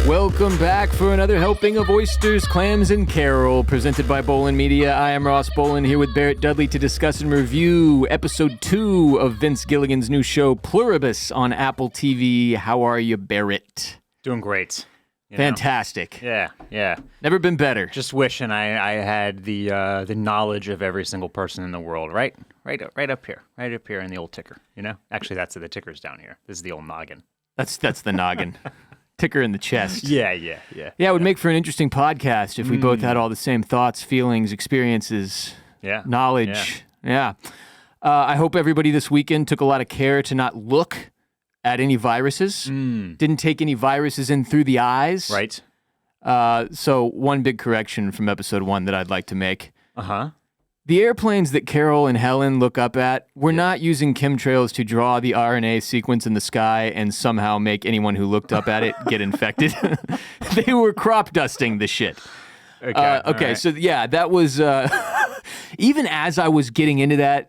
Welcome back for another helping of Oysters, Clams, and Carol, presented by Bolin Media. I am Ross Bolin, here with Barrett Dudley to discuss and review Episode 2 of Vince Gilligan's new show, Pluribus, on Apple TV. How are you, Barrett? Doing great. Fantastic. Yeah. Never been better. Just wishing I had the knowledge of every single person in the world, right up here in the old ticker. You know, actually, the ticker's down here. This is the old noggin. That's the noggin. Ticker in the chest. Yeah. Yeah, it would make for an interesting podcast if we both had all the same thoughts, feelings, experiences, knowledge. Yeah. I hope everybody this weekend took a lot of care to not look at any viruses. Didn't take any viruses in through the eyes. Right. So one big correction from episode 1 that I'd like to make. Uh-huh. The airplanes that Carol and Helen look up at were not using chemtrails to draw the RNA sequence in the sky and somehow make anyone who looked up at it get infected. They were crop dusting the shit. Okay. Right. So yeah, that was even as I was getting into that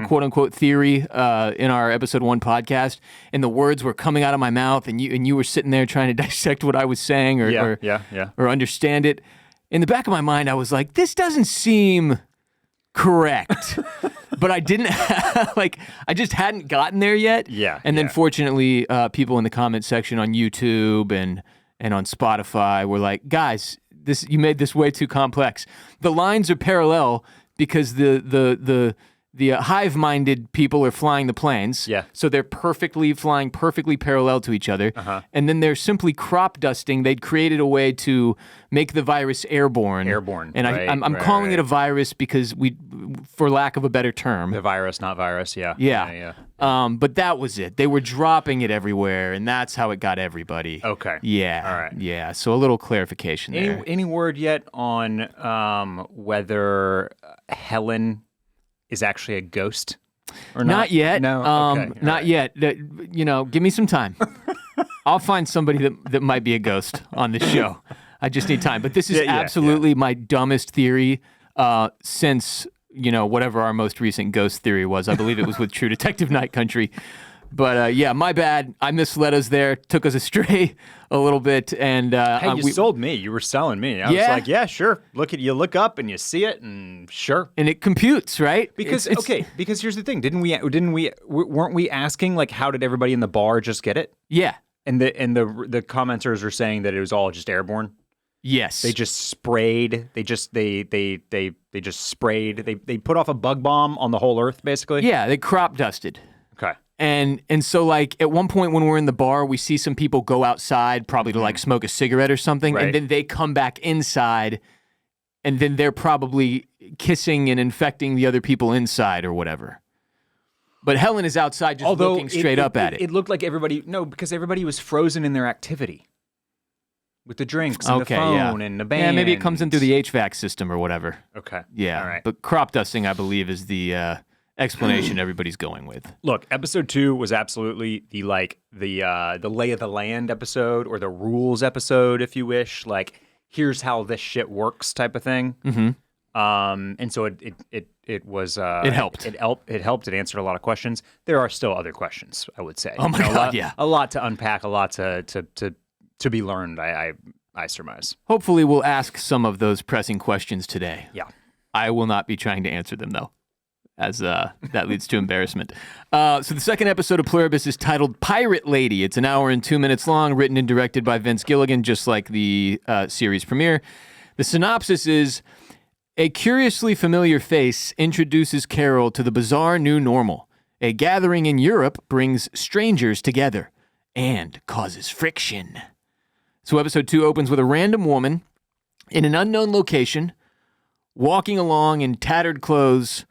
quote unquote theory in our episode 1 podcast, and the words were coming out of my mouth, and you were sitting there trying to dissect what I was saying or understand it. In the back of my mind, I was like, this doesn't seem correct. But I didn't I just hadn't gotten there yet. Yeah. And then fortunately, people in the comment section on YouTube and on Spotify were like, guys, you made this way too complex. The lines are parallel because the hive-minded people are flying the planes. Yeah. So they're flying perfectly parallel to each other. Uh-huh. And then they're simply crop dusting. They'd created a way to make the virus airborne. And I'm calling it a virus because for lack of a better term. The virus, not virus, yeah. Yeah. But that was it. They were dropping it everywhere, and that's how it got everybody. Okay. Yeah. All right. Yeah. So a little clarification there. Any word yet on whether Helen is actually a ghost or not? Not yet. No? Okay. Not yet. Give me some time. I'll find somebody that might be a ghost on this show. I just need time. But this is absolutely my dumbest theory since, whatever our most recent ghost theory was. I believe it was with True Detective Night Country. But my bad. I misled us there, took us astray a little bit, and hey, you sold me. You were selling me. I was like, yeah, sure. You look up and you see it, and sure. And it computes, right? Because because here's the thing. Weren't we asking how did everybody in the bar just get it? Yeah. And the commenters are saying that it was all just airborne. Yes. They just sprayed. They just sprayed. They put off a bug bomb on the whole earth, basically. Yeah, they crop dusted. Okay. And so at one point when we're in the bar, we see some people go outside probably to smoke a cigarette or something, right. And then they come back inside, and then they're probably kissing and infecting the other people inside or whatever. But Helen is outside just looking straight up at it. It looked like because everybody was frozen in their activity. With the drinks and the phone and the band. Yeah, maybe it comes in through the HVAC system or whatever. Okay. Yeah. All right. But crop dusting, I believe, is the explanation everybody's going with. Look, episode 2 was absolutely the lay of the land episode, or the rules episode, if you wish. Here's how this shit works type of thing. Mm-hmm. And so it was it helped. It helped. It answered a lot of questions. There are still other questions, I would say. Oh my God, yeah. A lot to unpack, a lot to be learned, I surmise. Hopefully we'll ask some of those pressing questions today. Yeah. I will not be trying to answer them, though, as that leads to embarrassment. So the second episode of Pluribus is titled Pirate Lady. It's an hour and 2 minutes long, written and directed by Vince Gilligan, just like the series premiere. The synopsis is, a curiously familiar face introduces Carol to the bizarre new normal. A gathering in Europe brings strangers together and causes friction. So episode 2 opens with a random woman in an unknown location, walking along in tattered clothes,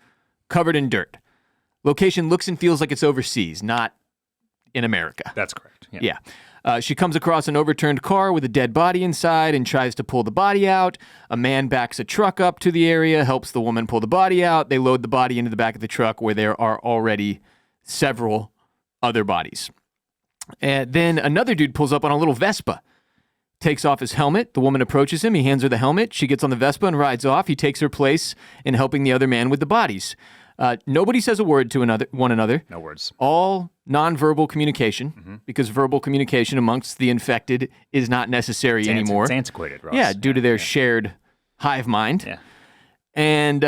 covered in dirt. Location looks and feels like it's overseas, not in America. That's correct. Yeah. She comes across an overturned car with a dead body inside and tries to pull the body out. A man backs a truck up to the area, helps the woman pull the body out. They load the body into the back of the truck where there are already several other bodies. And then another dude pulls up on a little Vespa, takes off his helmet. The woman approaches him. He hands her the helmet. She gets on the Vespa and rides off. He takes her place in helping the other man with the bodies. Nobody says a word to one another. No words. All nonverbal communication, because verbal communication amongst the infected is not necessary anymore. It's antiquated, Ross. Yeah, due to their shared hive mind. Yeah. And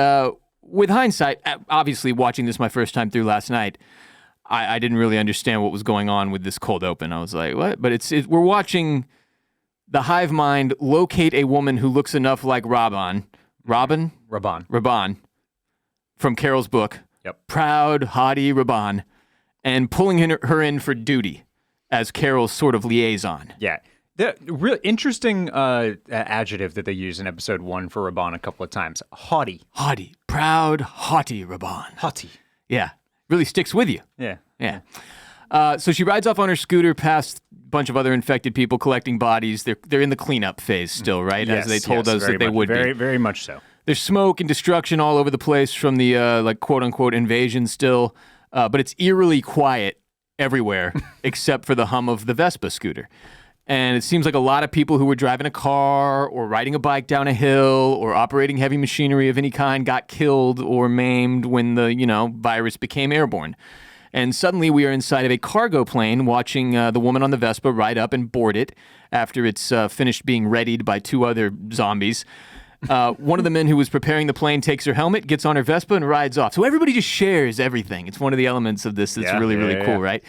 with hindsight, obviously watching this my first time through last night, I didn't really understand what was going on with this cold open. I was like, what? But we're watching the hive mind locate a woman who looks enough like Raban from Carol's book. Yep. Proud, haughty Raban, and pulling her in for duty as Carol's sort of liaison. Yeah. The real interesting adjective that they use in episode 1 for Raban a couple of times. Haughty. Haughty. Proud, haughty Raban. Haughty. Yeah. Really sticks with you. Yeah. Yeah. So she rides off on her scooter past a bunch of other infected people collecting bodies. They're in the cleanup phase still, right? Yes, as they told us that they would very, be. very much so. There's smoke and destruction all over the place from the like quote unquote invasion still, but it's eerily quiet everywhere except for the hum of the Vespa scooter. And it seems like a lot of people who were driving a car or riding a bike down a hill or operating heavy machinery of any kind got killed or maimed when the, virus became airborne. And suddenly we are inside of a cargo plane watching the woman on the Vespa ride up and board it after it's finished being readied by 2 other zombies. One of the men who was preparing the plane takes her helmet, gets on her Vespa, and rides off. So everybody just shares everything. It's one of the elements of this that's really cool, right?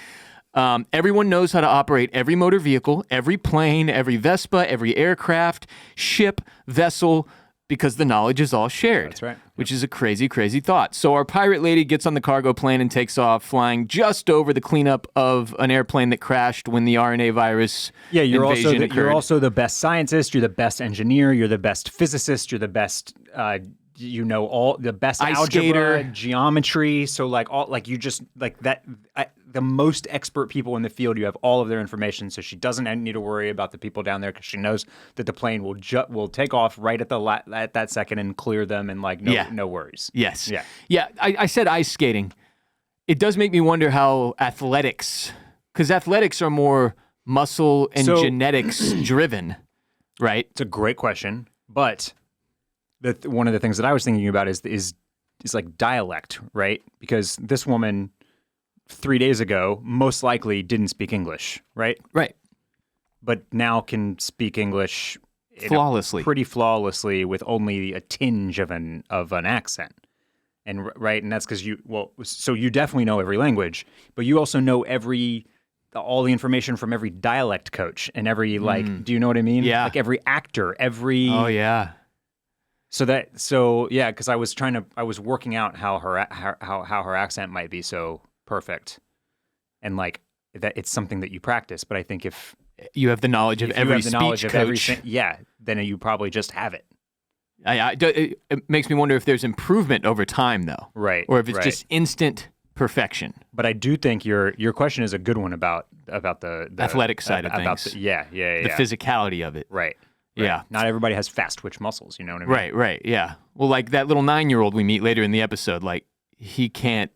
Everyone knows how to operate every motor vehicle, every plane, every Vespa, every aircraft, ship, vessel, because the knowledge is all shared. That's right. Which is a crazy, crazy thought. So our pirate lady gets on the cargo plane and takes off, flying just over the cleanup of an airplane that crashed when the RNA virus you're occurred. also the best scientist, you're the best engineer, you're the best physicist, you're the best all the best ice algebra, skater, geometry. So the most expert people in the field, you have all of their information. So she doesn't need to worry about the people down there because she knows that the plane will take off right at at that second and clear them and no worries. Yes. Yeah. I said ice skating. It does make me wonder how because athletics are more muscle and genetics driven, right? It's a great question, but one of the things that I was thinking about is like dialect, right? Because this woman 3 days ago most likely didn't speak English, right? Right. But now can speak English flawlessly, pretty flawlessly, with only a tinge of an accent, and right, and that's because so you definitely know every language, but you also know all the information from every dialect coach and every do you know what I mean? Yeah, like every actor, every because I was working out how her accent might be so perfect, and that it's something that you practice. But I think if you have the knowledge of every speech coach, then you probably just have it. It makes me wonder if there's improvement over time, though, right? Or if it's just instant perfection. But I do think your question is a good one about the athletic side of things. The physicality of it, right? Yeah. Not everybody has fast twitch muscles, you know what I mean? Right, yeah. Well, like that little 9-year-old we meet later in the episode, he can't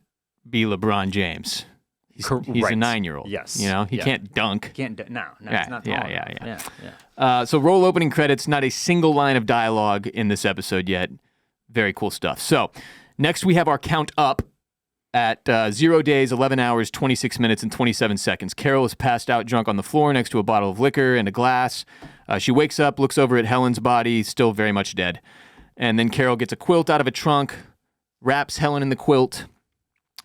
be LeBron James. He's a 9-year-old. Yes. He can't dunk. No, it's not So roll opening credits, not a single line of dialogue in this episode yet. Very cool stuff. So next we have our count up at 0 days, 11 hours, 26 minutes, and 27 seconds. Carol is passed out drunk on the floor next to a bottle of liquor and a glass. She wakes up, looks over at Helen's body, still very much dead. And then Carol gets a quilt out of a trunk, wraps Helen in the quilt.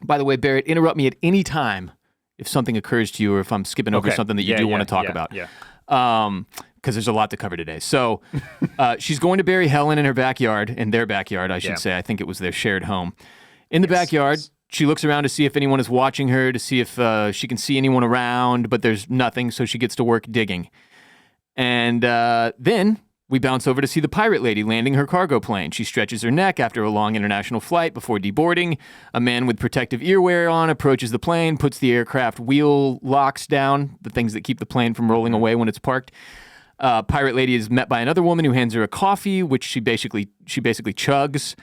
By the way, Barrett, interrupt me at any time if something occurs to you or if I'm skipping over something that you do want to talk about. Yeah. Because there's a lot to cover today. So she's going to bury Helen in their backyard, I should say. I think it was their shared home. In the backyard, she looks around to see if anyone is watching her, to see if she can see anyone around, but there's nothing, so she gets to work digging. And then we bounce over to see the pirate lady landing her cargo plane. She stretches her neck after a long international flight before deboarding. A man with protective earwear on approaches the plane, puts the aircraft wheel locks down, the things that keep the plane from rolling away when it's parked. Pirate lady is met by another woman who hands her a coffee, which she basically chugs.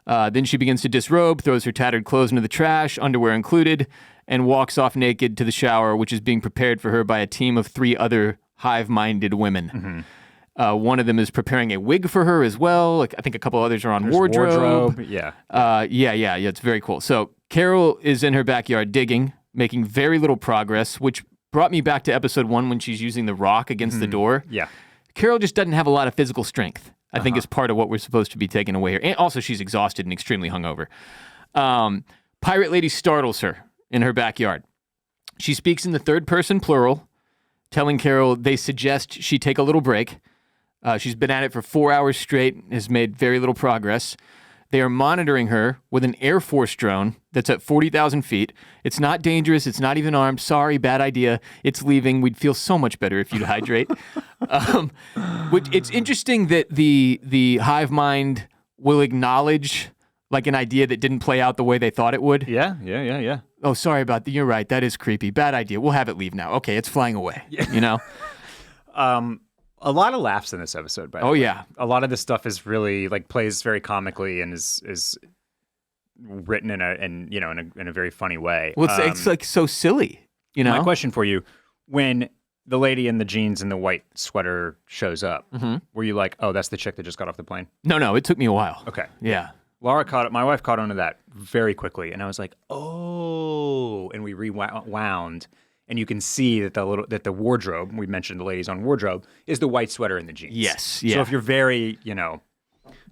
Then she begins to disrobe, throws her tattered clothes into the trash, underwear included, and walks off naked to the shower, which is being prepared for her by a team of 3 other hive-minded women. One of them is preparing a wig for her as well. Like, I think a couple others are on wardrobe. Yeah. Yeah. It's very cool. So Carol is in her backyard digging, making very little progress, which brought me back to episode 1 when she's using the rock against the door. Yeah. Carol just doesn't have a lot of physical strength, I think is part of what we're supposed to be taking away here. And also she's exhausted and extremely hungover. Pirate Lady startles her in her backyard. She speaks in the third person plural, telling Carol they suggest she take a little break. She's been at it for 4 hours straight, has made very little progress. They are monitoring her with an Air Force drone that's at 40,000 feet. It's not dangerous. It's not even armed. Sorry, bad idea. It's leaving. We'd feel so much better if you'd hydrate. It's interesting that the hive mind will acknowledge like an idea that didn't play out the way they thought it would. Yeah. Oh, sorry about that. You're right. That is creepy. Bad idea. We'll have it leave now. Okay, it's flying away. You know? A lot of laughs in this episode, by the way. Oh, yeah. A lot of this stuff is really like plays very comically and is written in a very funny way. Well, it's like so silly, you know? My question for you, when the lady in the jeans and the white sweater shows up, were you like, oh, that's the chick that just got off the plane? No, it took me a while. Okay. Yeah. My wife caught on to that very quickly, and I was like, oh, and we rewound. And you can see that the wardrobe, we mentioned the ladies on wardrobe, is the white sweater and the jeans. Yes, yeah. So if you're very,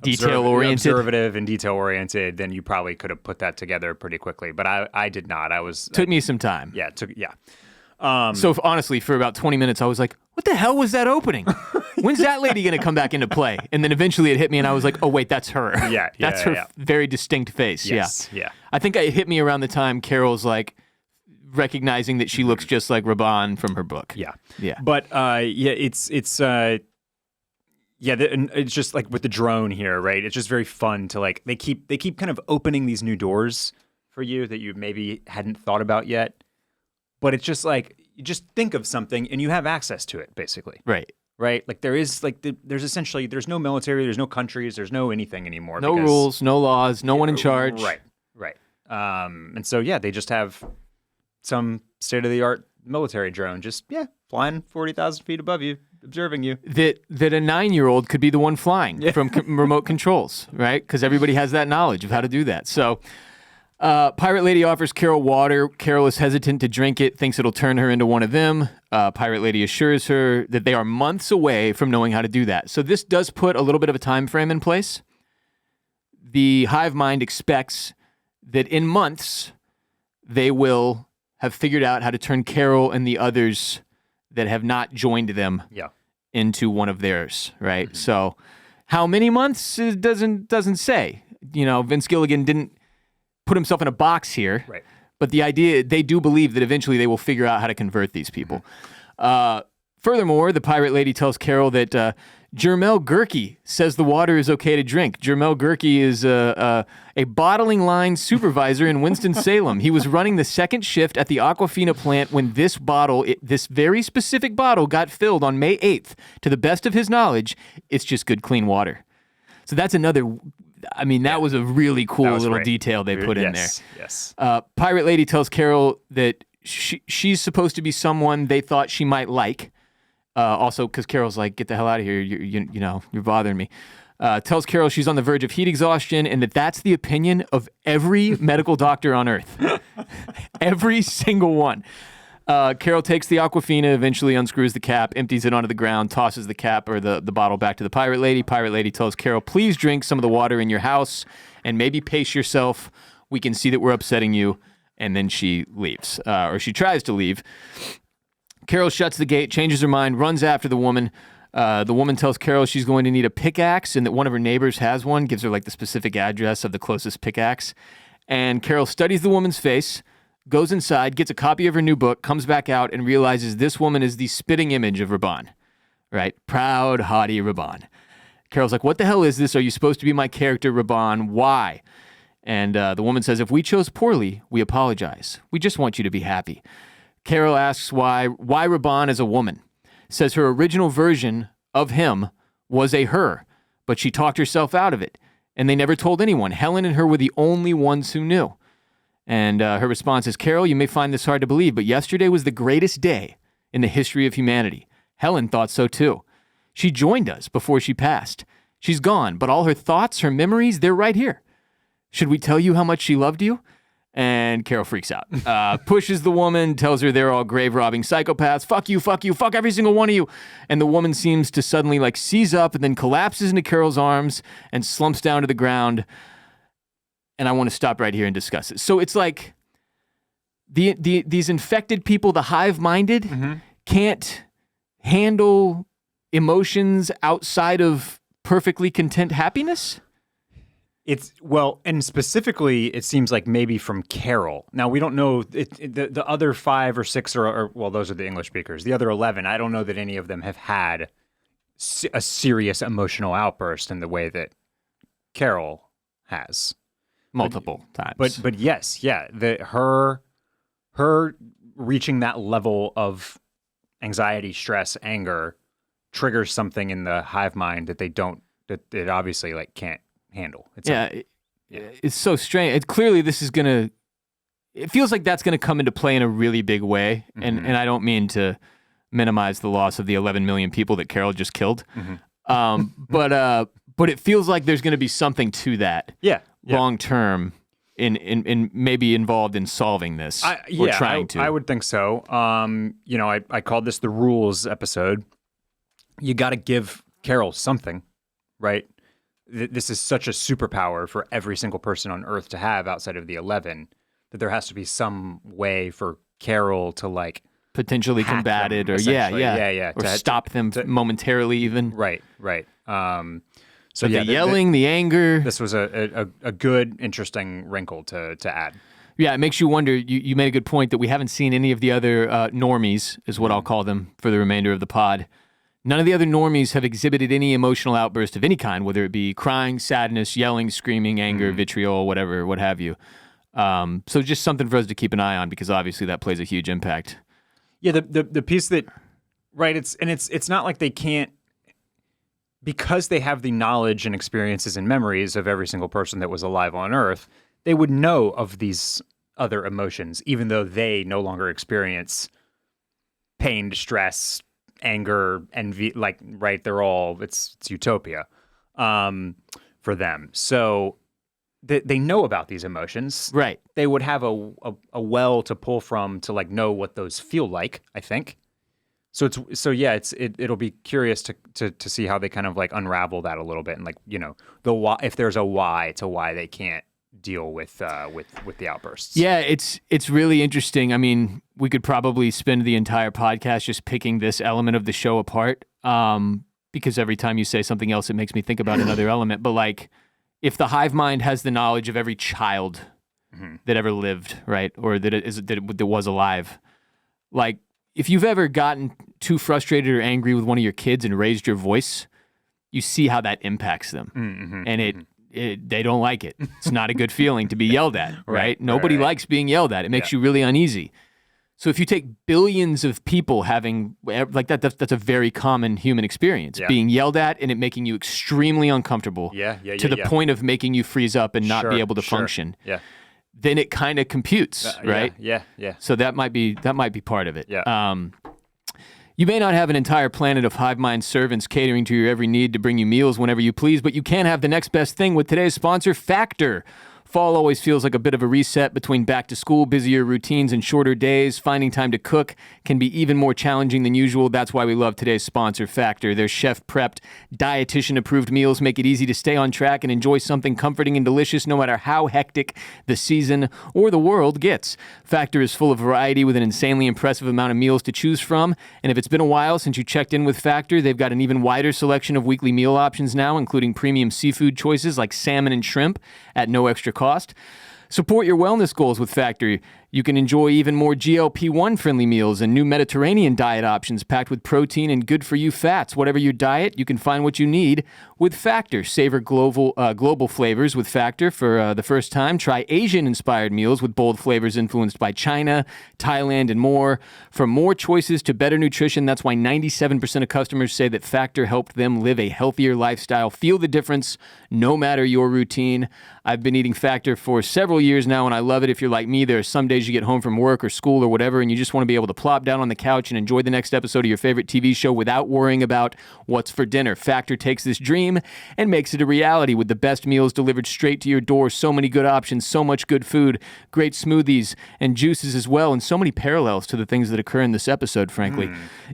detail-oriented, observative and detail-oriented, then you probably could have put that together pretty quickly. But I did not. Took me some time. Yeah, So honestly, for about 20 minutes, I was like, what the hell was that opening? When's that lady going to come back into play? And then eventually it hit me and I was like, oh, wait, that's her. Yeah. That's her very distinct face. Yes, yeah. I think it hit me around the time Carol's like recognizing that she looks just like Raban from her book. Yeah. But it's just like with the drone here, right? It's just very fun to like they keep kind of opening these new doors for you that you maybe hadn't thought about yet. But it's just like you just think of something and you have access to it, basically. Right? Like there's essentially there's no military, there's no countries, there's no anything anymore. No rules, no laws, no one in charge. Right. And so they just have some state-of-the-art military drone just flying 40,000 feet above you, observing you. That a 9-year-old could be the one flying from remote controls, right? Because everybody has that knowledge of how to do that. So Pirate Lady offers Carol water. Carol is hesitant to drink it, thinks it'll turn her into one of them. Pirate Lady assures her that they are months away from knowing how to do that. So this does put a little bit of a time frame in place. The hive mind expects that in months they will have figured out how to turn Carol and the others that have not joined them into one of theirs, right? Mm-hmm. So how many months doesn't say. Vince Gilligan didn't put himself in a box here. Right. But the idea, they do believe that eventually they will figure out how to convert these people. Furthermore, the Pirate Lady tells Carol that Jermel Gurkey says the water is okay to drink. Jermel Gurkey is a bottling line supervisor in Winston-Salem. He was running the second shift at the Aquafina plant when this very specific bottle got filled on May 8th. To the best of his knowledge, it's just good, clean water. So that's another... that was a really cool little detail they put in there. Yes. Pirate Lady tells Carol that she's supposed to be someone they thought she might like. Also, because Carol's like, get the hell out of here. You're bothering me. Tells Carol she's on the verge of heat exhaustion and that's the opinion of every medical doctor on Earth. Every single one. Carol takes the Aquafina, eventually unscrews the cap, empties it onto the ground, tosses the cap or the bottle back to the Pirate Lady. Pirate Lady tells Carol, please drink some of the water in your house and maybe pace yourself. We can see that we're upsetting you. And then she leaves, or she tries to leave. Carol shuts the gate, changes her mind, runs after the woman. The woman tells Carol she's going to need a pickaxe and that one of her neighbors has one, gives her like the specific address of the closest pickaxe. And Carol studies the woman's face, goes inside, gets a copy of her new book, comes back out, and realizes this woman is the spitting image of Raban, right? Proud, haughty Raban. Carol's like, what the hell is this? Are you supposed to be my character, Raban? Why? And the woman says, if we chose poorly, we apologize. We just want you to be happy. Carol asks why Raban is a woman. Says her original version of him was a her, but she talked herself out of it, and they never told anyone. Helen and her were the only ones who knew. And her response is, Carol, you may find this hard to believe, but yesterday was the greatest day in the history of humanity. Helen thought so too. She joined us before she passed. She's gone, but all her thoughts, her memories, they're right here. Should we tell you how much she loved you? And Carol freaks out, pushes the woman, tells her they're all grave-robbing psychopaths. Fuck you, fuck every single one of you. And the woman seems to suddenly like seize up and then collapses into Carol's arms and slumps down to the ground. And I want to stop right here and discuss it. So it's like these infected people, the hive-minded, can't handle emotions outside of perfectly content happiness? And specifically, it seems like maybe from Carol. Now, we don't know, the other 5 or 6, or those are the English speakers. The other 11, I don't know that any of them have had a serious emotional outburst in the way that Carol has. Multiple times. But yes, yeah, her reaching that level of anxiety, stress, anger triggers something in the hive mind that it obviously like can't handle. It's so strange. Clearly this is it feels like that's gonna come into play in a really big way. And I don't mean to minimize the loss of the 11 million people that Carol just killed. But it feels like there's gonna be something to that. Long term in maybe involved in solving this. Trying to. I would think so. I called this the rules episode. You got to give Carol something, right? This is such a superpower for every single person on Earth to have outside of the 11 that there has to be some way for Carol to like potentially combat it, or or stop them momentarily, even. Right. So the yelling, the anger. This was a good, interesting wrinkle to add. Yeah, it makes you wonder. You made a good point that we haven't seen any of the other normies, is what I'll call them for the remainder of the pod. None of the other normies have exhibited any emotional outburst of any kind, whether it be crying, sadness, yelling, screaming, anger, vitriol, whatever, what have you. So just something for us to keep an eye on, because obviously that plays a huge impact. Yeah, the piece that, right, it's not like they can't, because they have the knowledge and experiences and memories of every single person that was alive on Earth, they would know of these other emotions, even though they no longer experience pain, distress, anger, envy, they're all, it's utopia for them. So they know about these emotions. Right. They would have a well to pull from to like know what those feel like, I think. It'll be curious to see how they kind of like unravel that a little bit, and like, the why, if there's a why to why they can't deal with the outbursts. Yeah, it's really interesting. I mean, we could probably spend the entire podcast just picking this element of the show apart, because every time you say something else, it makes me think about another element. But like, if the hive mind has the knowledge of every child that ever lived, right, or that was alive, like, if you've ever gotten too frustrated or angry with one of your kids and raised your voice, you see how that impacts them, and they don't like it. It's not a good feeling to be yelled at, right? Nobody likes being yelled at. It makes you really uneasy. So if you take billions of people having like that's a very common human experience, being yelled at and it making you extremely uncomfortable, to the point of making you freeze up and not be able to function. Then it kind of computes, right? Yeah. So that might be part of it. Yeah. You may not have an entire planet of hive mind servants catering to your every need to bring you meals whenever you please, but you can have the next best thing with today's sponsor, Factor. Fall always feels like a bit of a reset between back to school, busier routines, and shorter days. Finding time to cook can be even more challenging than usual. That's why we love today's sponsor, Factor. Their chef-prepped, dietitian-approved meals make it easy to stay on track and enjoy something comforting and delicious no matter how hectic the season or the world gets. Factor is full of variety with an insanely impressive amount of meals to choose from. And if it's been a while since you checked in with Factor, they've got an even wider selection of weekly meal options now, including premium seafood choices like salmon and shrimp at no extra cost. Support your wellness goals with Factor. You can enjoy even more GLP-1 friendly meals and new Mediterranean diet options packed with protein and good-for-you fats. Whatever your diet, you can find what you need with Factor. Savor global flavors with Factor for the first time. Try Asian-inspired meals with bold flavors influenced by China, Thailand, and more. From more choices to better nutrition, that's why 97% of customers say that Factor helped them live a healthier lifestyle. Feel the difference no matter your routine. I've been eating Factor for several several years now, and I love it. If you're like me, there are some days you get home from work or school or whatever, and you just want to be able to plop down on the couch and enjoy the next episode of your favorite TV show without worrying about what's for dinner. Factor takes this dream and makes it a reality with the best meals delivered straight to your door. So many good options, so much good food, great smoothies and juices as well, and so many parallels to the things that occur in this episode, frankly.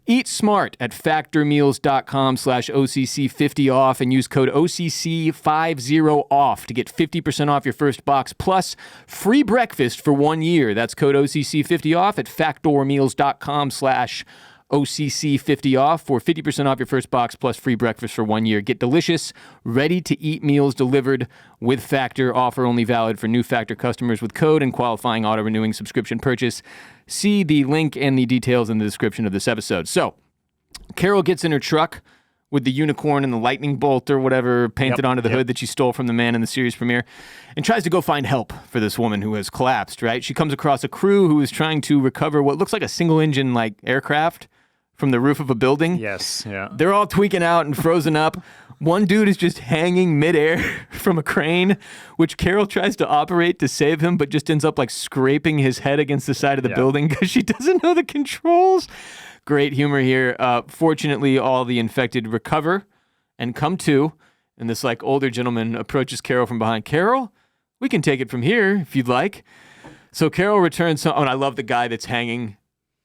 Eat smart at factormeals.com/OCC50 off and use code OCC50 off to get 50% off your first box plus free breakfast for 1 year. That's code OCC50 off at factormeals.com/OCC50 off for 50% off your first box plus free breakfast for 1 year. Get delicious, ready-to-eat meals delivered with Factor. Offer only valid for new Factor customers with code and qualifying auto-renewing subscription purchase. See the link and the details in the description of this episode. So, Carol gets in her truck with the unicorn and the lightning bolt or whatever painted onto the hood that she stole from the man in the series premiere, and tries to go find help for this woman who has collapsed, right? She comes across a crew who is trying to recover what looks like a single-engine like aircraft from the roof of a building. Yes, yeah. They're all tweaking out and frozen up. One dude is just hanging midair from a crane, which Carol tries to operate to save him, but just ends up like scraping his head against the side of the building because she doesn't know the controls. Great humor here. Fortunately, all the infected recover and come to, and this like older gentleman approaches Carol from behind. Carol, we can take it from here if you'd like. So Carol returns. And I love the guy that's hanging.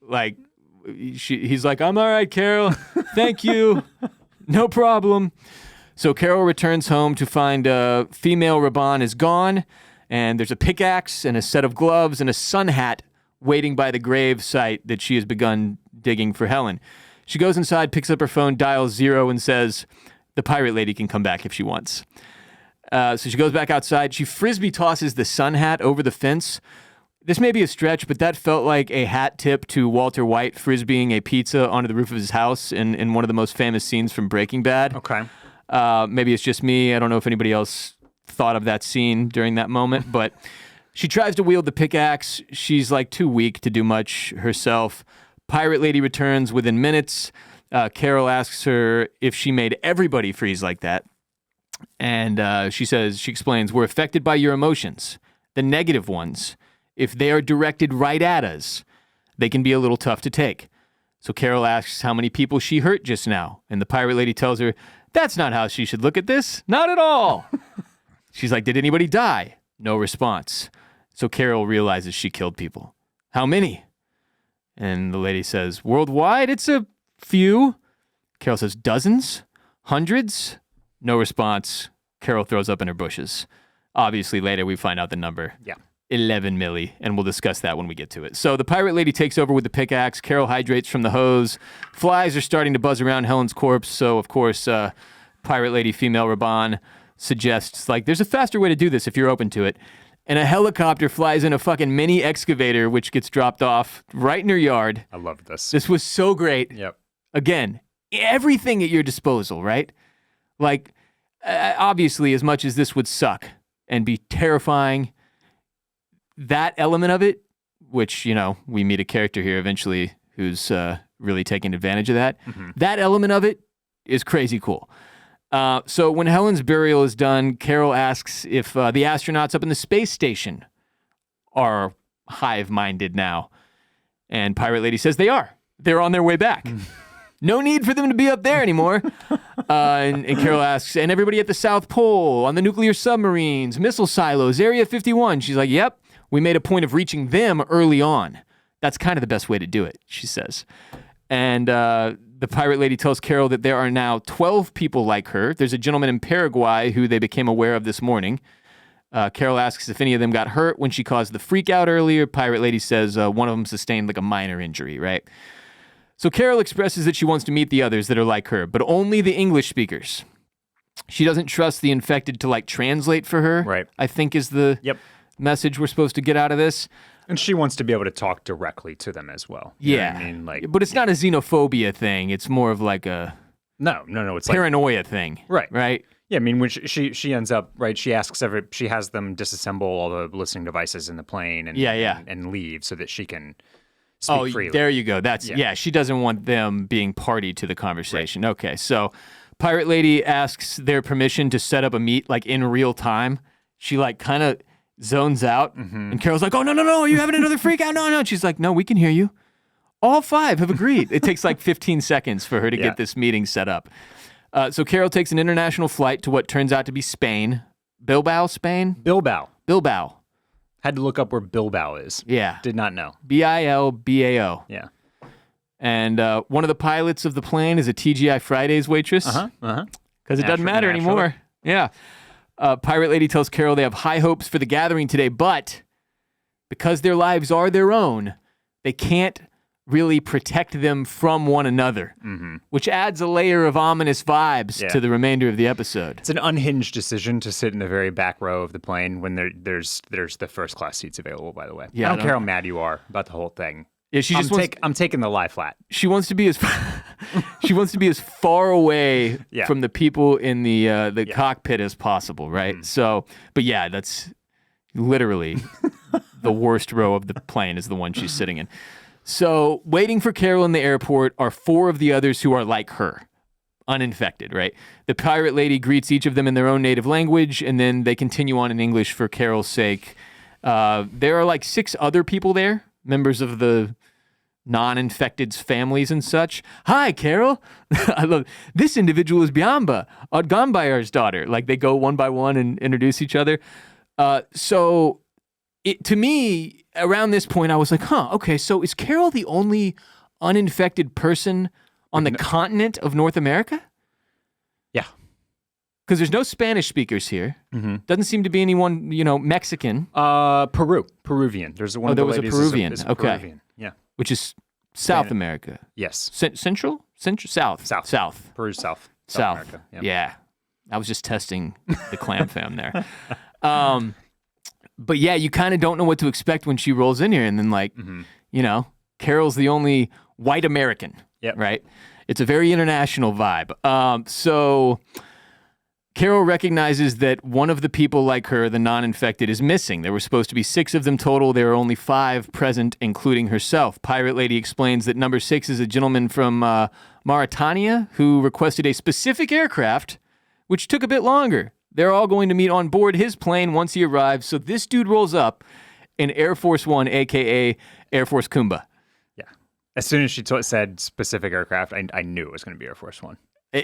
Like he's like, I'm all right, Carol. Thank you. No problem. So Carol returns home to find female Raban is gone, and there's a pickaxe and a set of gloves and a sun hat waiting by the grave site that she has begun digging for Helen. She goes inside, picks up her phone, dials 0, and says, the pirate lady can come back if she wants. So she goes back outside. She frisbee tosses the sun hat over the fence. This may be a stretch, but that felt like a hat tip to Walter White frisbeeing a pizza onto the roof of his house in one of the most famous scenes from Breaking Bad. Okay. Maybe it's just me. I don't know if anybody else thought of that scene during that moment, but she tries to wield the pickaxe. She's like too weak to do much herself. Pirate lady returns within minutes. Carol asks her if she made everybody freeze like that. And she explains, we're affected by your emotions, the negative ones. If they are directed right at us, they can be a little tough to take. So Carol asks how many people she hurt just now. And the pirate lady tells her, that's not how she should look at this. Not at all. She's like, did anybody die? No response. So Carol realizes she killed people. How many? And the lady says, worldwide, it's a few. Carol says, dozens? Hundreds? No response. Carol throws up in her bushes. Obviously, later we find out the number. Yeah. 11 milli, and we'll discuss that when we get to it. So the pirate lady takes over with the pickaxe. Carol hydrates from the hose. Flies are starting to buzz around Helen's corpse. So, of course, pirate lady, female Raban, suggests, like, there's a faster way to do this if you're open to it. And a helicopter flies in a fucking mini excavator, which gets dropped off right in her yard. I love this. This was so great. Yep. Again, everything at your disposal, right? Like, obviously, as much as this would suck and be terrifying, that element of it, which, you know, we meet a character here eventually who's really taking advantage of that. Mm-hmm. That element of it is crazy cool. So when Helen's burial is done, Carol asks if the astronauts up in the space station are hive-minded now. And Pirate Lady says they are. They're on their way back. No need for them to be up there anymore. And Carol asks, and everybody at the South Pole, on the nuclear submarines, missile silos, Area 51. She's like, yep, we made a point of reaching them early on. That's kind of the best way to do it, she says. And the pirate lady tells Carol that there are now 12 people like her. There's a gentleman in Paraguay who they became aware of this morning. Carol asks if any of them got hurt when she caused the freak out earlier. Pirate lady says one of them sustained like a minor injury, right? So Carol expresses that she wants to meet the others that are like her, but only the English speakers. She doesn't trust the infected to like translate for her, right? I think is the message we're supposed to get out of this. And she wants to be able to talk directly to them as well. You know what I mean? Like, but it's not a xenophobia thing. It's more of like a no. It's paranoia like, thing, right? Yeah, I mean, when she ends up right, she has them disassemble all the listening devices in the plane and and leave so that she can speak freely. There you go. That's she doesn't want them being party to the conversation. Right. Okay, so Pirate Lady asks their permission to set up a meet like in real time. She like kind of zones out, and Carol's like, "Oh no, are you having another freak out? No." And she's like, "No, we can hear you." All 5 have agreed. It takes like 15 seconds for her to get this meeting set up. So Carol takes an international flight to what turns out to be Spain. Bilbao, Spain? Bilbao. Had to look up where Bilbao is. Yeah. Did not know. Bilbao. Yeah. And one of the pilots of the plane is a TGI Fridays waitress. Because it doesn't matter anymore. Yeah. Pirate Lady tells Carol they have high hopes for the gathering today, but because their lives are their own, they can't really protect them from one another, which adds a layer of ominous vibes to the remainder of the episode. It's an unhinged decision to sit in the very back row of the plane when there's the first class seats available, by the way. Yeah, I don't care how mad you are about the whole thing. Yeah, she just I'm taking the lie flat. She wants to be as far away from the people in the cockpit as possible, right? So, but yeah, that's literally the worst row of the plane is the one she's sitting in. So, waiting for Carol in the airport are 4 of the others who are like her, uninfected, right? The pirate lady greets each of them in their own native language, and then they continue on in English for Carol's sake. There are like 6 other people there, members of the non-infected's families and such. "Hi, Carol." I love this individual is Biamba, Odgambayar's daughter. Like they go one by one and introduce each other. To me, around this point, I was like, okay, so is Carol the only uninfected person on the continent of North America? Yeah. Because there's no Spanish speakers here. Doesn't seem to be anyone, Mexican. Peruvian. There's one of the ladies a Peruvian. is a Okay. Peruvian. Yeah. Which is South America. Yes. Central? South. Peru's South America. Yeah. I was just testing the clam fam there. But yeah, you kind of don't know what to expect when she rolls in here. And then Carol's the only white American, right? It's a very international vibe. So Carol recognizes that one of the people like her, the non-infected, is missing. There were supposed to be 6 of them total. There are only 5 present, including herself. Pirate Lady explains that number 6 is a gentleman from Mauritania who requested a specific aircraft, which took a bit longer. They're all going to meet on board his plane once he arrives. So this dude rolls up in Air Force One, a.k.a. Air Force Kumba. Yeah. As soon as she said specific aircraft, I knew it was going to be Air Force One.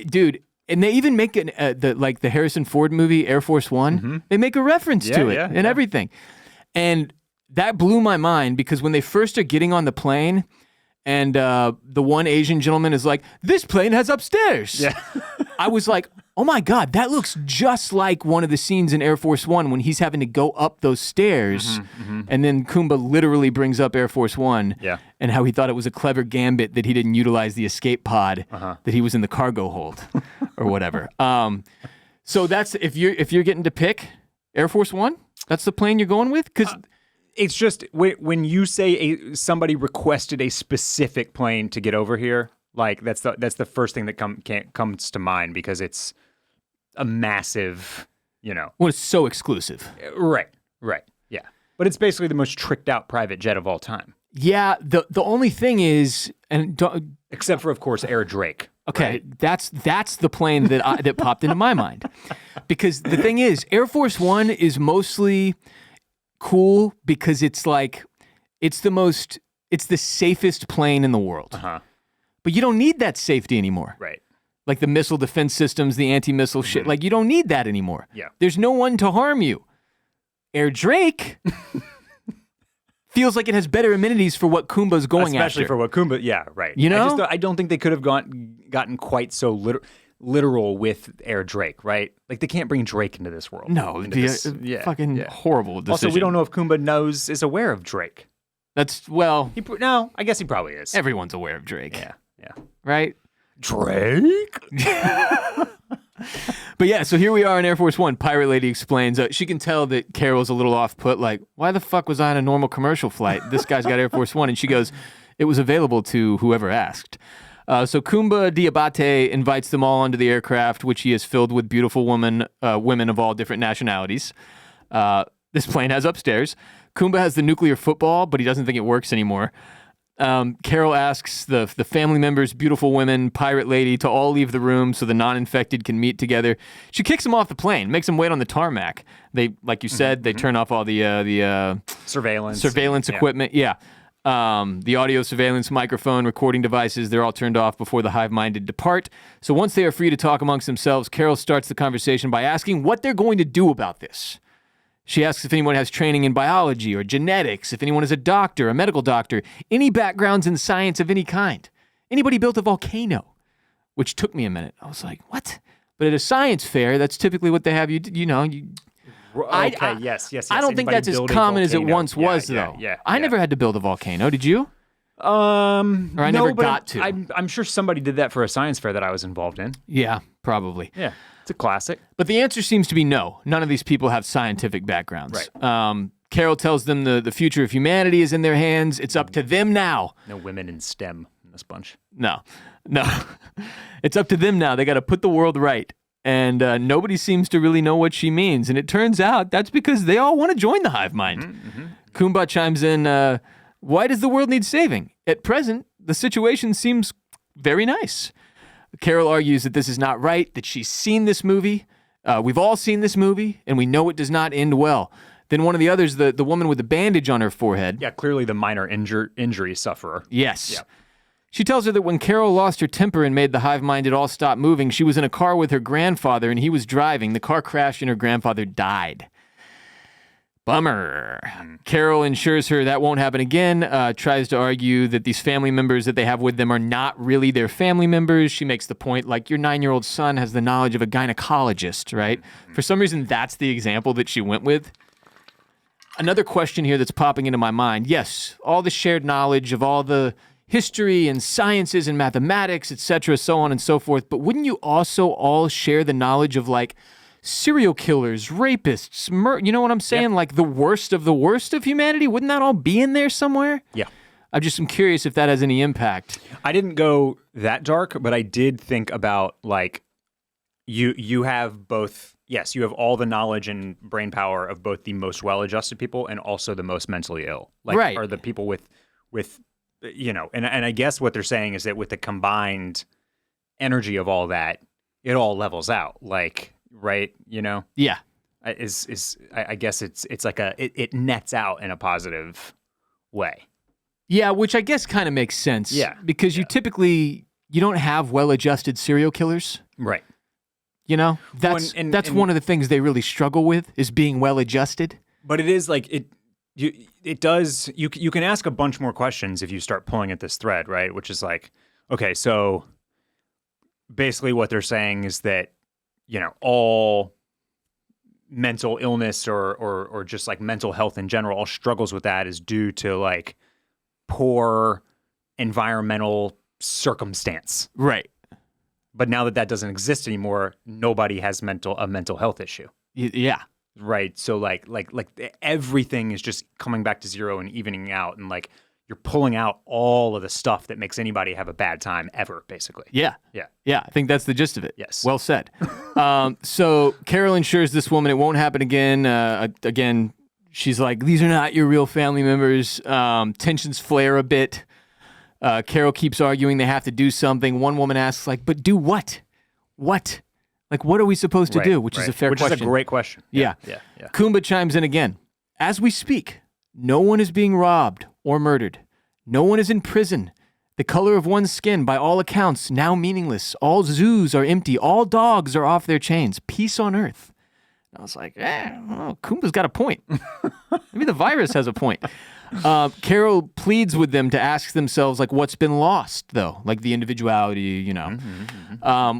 Dude, and they even make the Harrison Ford movie, Air Force One. They make a reference to it and everything. And that blew my mind because when they first are getting on the plane and the one Asian gentleman is like, "This plane has upstairs." Yeah. I was like, oh my God, that looks just like one of the scenes in Air Force One when he's having to go up those stairs. And then Kumba literally brings up Air Force One and how he thought it was a clever gambit that he didn't utilize the escape pod, that he was in the cargo hold or whatever. So that's, if you're getting to pick Air Force One, that's the plane you're going with? Because it's just, when you say somebody requested a specific plane to get over here, like that's the first thing that comes to mind because it's a massive, Well, it's so exclusive. Right, yeah. But it's basically the most tricked out private jet of all time. Yeah, the only thing is, except for, of course, Air Drake. Okay, right? That's the plane that popped into my mind. Because the thing is, Air Force One is mostly cool because it's the safest plane in the world. But you don't need that safety anymore. Right. Like the missile defense systems, the anti-missile shit. Like, you don't need that anymore. Yeah. There's no one to harm you. Air Drake feels like it has better amenities for what Kumba's going after. Especially for what Kumba, yeah, right. I don't think they could have gotten quite so literal with Air Drake, right? Like, they can't bring Drake into this world. No, it'd be a fucking horrible decision. Also, we don't know if Kumba is aware of Drake. No, I guess he probably is. Everyone's aware of Drake. Yeah. Right? Drake? But yeah, so here we are in Air Force One. Pirate Lady explains. She can tell that Carol's a little off-put. Like, why the fuck was I on a normal commercial flight? This guy's got Air Force One. And she goes, it was available to whoever asked. So Kumba Diabate invites them all onto the aircraft, which he has filled with beautiful women of all different nationalities. This plane has upstairs. Kumba has the nuclear football, but he doesn't think it works anymore. Carol asks the family members, beautiful women, pirate lady, to all leave the room so the non-infected can meet together. She kicks them off the plane, makes them wait on the tarmac. They, like you said, they turn off all the surveillance equipment. Yeah. The audio surveillance, microphone, recording devices, they're all turned off before the hive-minded depart. So once they are free to talk amongst themselves, Carol starts the conversation by asking what they're going to do about this. She asks if anyone has training in biology or genetics, if anyone is a doctor, a medical doctor, any backgrounds in science of any kind. Anybody built a volcano? Which took me a minute. I was like, what? But at a science fair, that's typically what they have you know. Yes. I don't think that's as common as it once was, though. I never had to build a volcano. Did you? Or I never got to. I'm sure somebody did that for a science fair that I was involved in. Yeah, probably. Yeah, it's a classic. But the answer seems to be no. None of these people have scientific backgrounds. Right. Carol tells them the future of humanity is in their hands. It's up to them now. No women in STEM in this bunch. No. It's up to them now. They got to put the world right. And nobody seems to really know what she means. And it turns out that's because they all want to join the hive mind. Kumba chimes in, why does the world need saving? At present, the situation seems very nice. Carol argues that this is not right, that she's seen this movie. We've all seen this movie, and we know it does not end well. Then one of the others, the woman with the bandage on her forehead. Yeah, clearly the minor injury sufferer. Yes. Yeah. She tells her that when Carol lost her temper and made the hive-minded all stop moving, she was in a car with her grandfather and he was driving. The car crashed and her grandfather died. Bummer. Carol ensures her that won't happen again, tries to argue that these family members that they have with them are not really their family members. She makes the point, like, your 9-year-old son has the knowledge of a gynecologist, right? For some reason, that's the example that she went with. Another question here that's popping into my mind. Yes, all the shared knowledge of all the history and sciences and mathematics, etc., so on and so forth. But wouldn't you also all share the knowledge of, like, serial killers, rapists, you know what I'm saying? Yep. Like the worst of humanity? Wouldn't that all be in there somewhere? Yeah. I'm curious if that has any impact. I didn't go that dark, but I did think about, like, you have both. Yes, you have all the knowledge and brain power of both the most well-adjusted people and also the most mentally ill. Like, right. Are the people with you know, and I guess what they're saying is that with the combined energy of all that, it all levels out. Like, right? You know? Yeah. I guess it's like it nets out in a positive way. Yeah, which I guess kind of makes sense. Yeah. Because you don't have well-adjusted serial killers. Right. You know? That's one of the things they really struggle with, is being well-adjusted. But it is like you can ask a bunch more questions if you start pulling at this thread, right? Which is like, okay, so basically what they're saying is that, you know, all mental illness or just like mental health in general, all struggles with that is due to like poor environmental circumstance. Right. But now that doesn't exist anymore, nobody has a mental health issue. Yeah. Right. So like everything is just coming back to zero and evening out, and like you're pulling out all of the stuff that makes anybody have a bad time ever, basically. Yeah. Yeah. Yeah. I think that's the gist of it. Yes. Well said. So Carol assures this woman it won't happen again. Again, she's like, these are not your real family members. Tensions flare a bit. Carol keeps arguing they have to do something. One woman asks, like, but do what? What? Like, what are we supposed to do? Which is a fair question. Which is a great question. Yeah. Kumba chimes in again. As we speak, no one is being robbed or murdered. No one is in prison. The color of one's skin, by all accounts, now meaningless. All zoos are empty. All dogs are off their chains. Peace on earth. I was like, Kumba's got a point. Maybe the virus has a point. Carol pleads with them to ask themselves, like, what's been lost, though? Like the individuality, you know.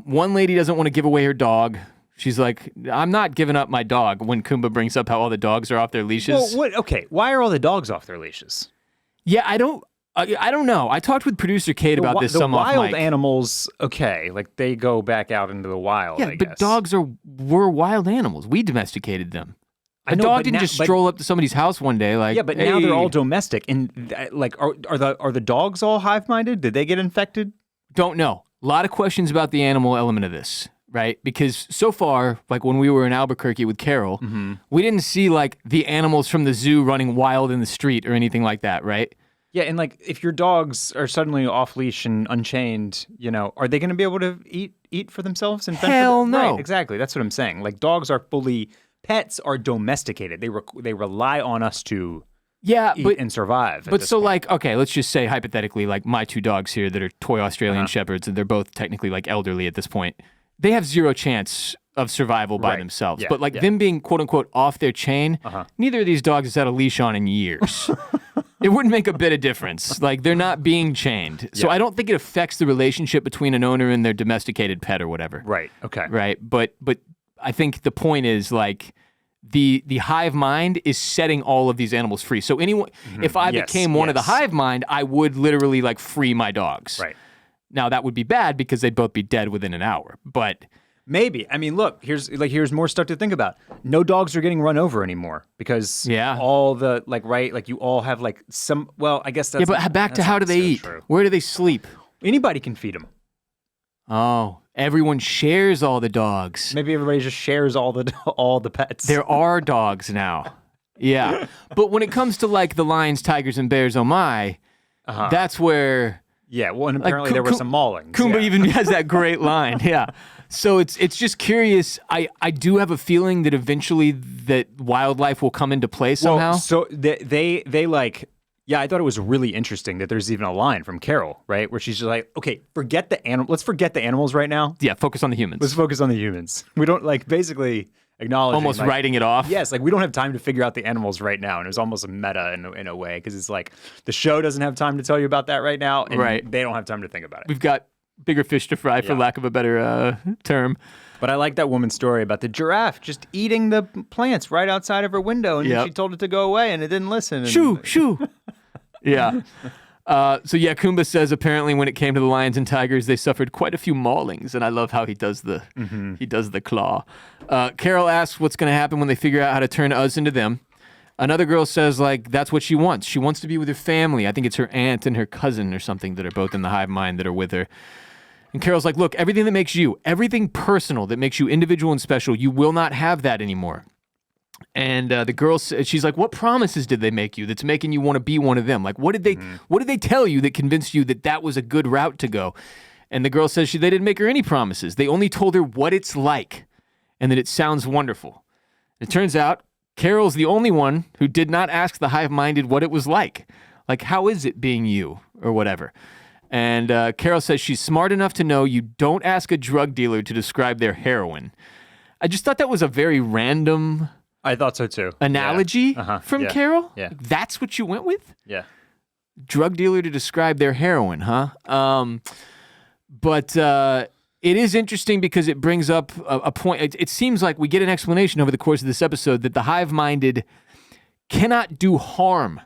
One lady doesn't want to give away her dog. She's like, I'm not giving up my dog, when Kumba brings up how all the dogs are off their leashes. Well, okay, why are all the dogs off their leashes? Yeah, I don't know. I talked with producer Kade about this some off mic. The wild animals, okay, like they go back out into the wild, I guess. But dogs were wild animals. We domesticated them. A dog didn't just stroll up to somebody's house one day, like, but now they're all domestic. And like, are the dogs all hive-minded? Did they get infected? Don't know. A lot of questions about the animal element of this, right? Because so far, like when we were in Albuquerque with Carol, we didn't see like the animals from the zoo running wild in the street or anything like that, right? Yeah, and like if your dogs are suddenly off leash and unchained, are they going to be able to eat for themselves and fend Hell for no. Right, exactly. That's what I'm saying. Like pets are domesticated. They rely on us to eat and survive. But so like, okay, let's just say hypothetically, like my 2 dogs here that are toy Australian Shepherds, and they're both technically like elderly at this point. They have 0 chance of survival by themselves. Yeah, but like them being quote unquote off their chain, neither of these dogs has had a leash on in years. It wouldn't make a bit of difference. Like they're not being chained. So I don't think it affects the relationship between an owner and their domesticated pet or whatever. Right. Okay. Right. But I think the point is like the hive mind is setting all of these animals free. So anyone, if I became one of the hive mind, I would literally like free my dogs. Right. Now that would be bad because they'd both be dead within an hour. But maybe. I mean, look, here's more stuff to think about. No dogs are getting run over anymore because all the you all have like some. Well, I guess that's but back to how do they eat? True. Where do they sleep? Anybody can feed them. Oh, everyone shares all the dogs. Maybe everybody just shares all the pets. There are dogs now. Yeah, but when it comes to like the lions, tigers, and bears, oh my, that's where. Yeah, well, and apparently there were some maulings. Kumba even has that great line. Yeah. So it's just curious. I do have a feeling that eventually that wildlife will come into play somehow. Well, so they like, I thought it was really interesting that there's even a line from Carol, right? Where she's just like, okay, let's forget the animals right now. Yeah, focus on the humans. Let's focus on the humans. We don't basically acknowledging. Almost writing it off. Yes, like we don't have time to figure out the animals right now. And it was almost a meta in a way because it's like the show doesn't have time to tell you about that right now. And they don't have time to think about it. We've got bigger fish to fry, for lack of a better term. But I like that woman's story about the giraffe just eating the plants right outside of her window. And she told it to go away and it didn't listen. Shoo. Yeah. Kumba says apparently when it came to the lions and tigers, they suffered quite a few maulings, and I love how he does the claw. Carol asks what's going to happen when they figure out how to turn us into them. Another girl says like that's what she wants. She wants to be with her family. I think it's her aunt and her cousin or something that are both in the hive mind that are with her. And Carol's like, look, everything that makes you, everything personal that makes you individual and special, you will not have that anymore. And the girl, she's like, what promises did they make you that's making you want to be one of them? Like, what did they tell you that convinced you that that was a good route to go? And the girl says they didn't make her any promises. They only told her what it's like and that it sounds wonderful. It turns out Carol's the only one who did not ask the hive-minded what it was like. Like, how is it being you or whatever? And Carol says she's smart enough to know you don't ask a drug dealer to describe their heroin. I just thought that was a very random... I thought so too. Analogy from Carol? Yeah. That's what you went with? Yeah. Drug dealer to describe their heroin, huh? But it is interesting because it brings up a point. It seems like we get an explanation over the course of this episode that the hive-minded cannot do harm.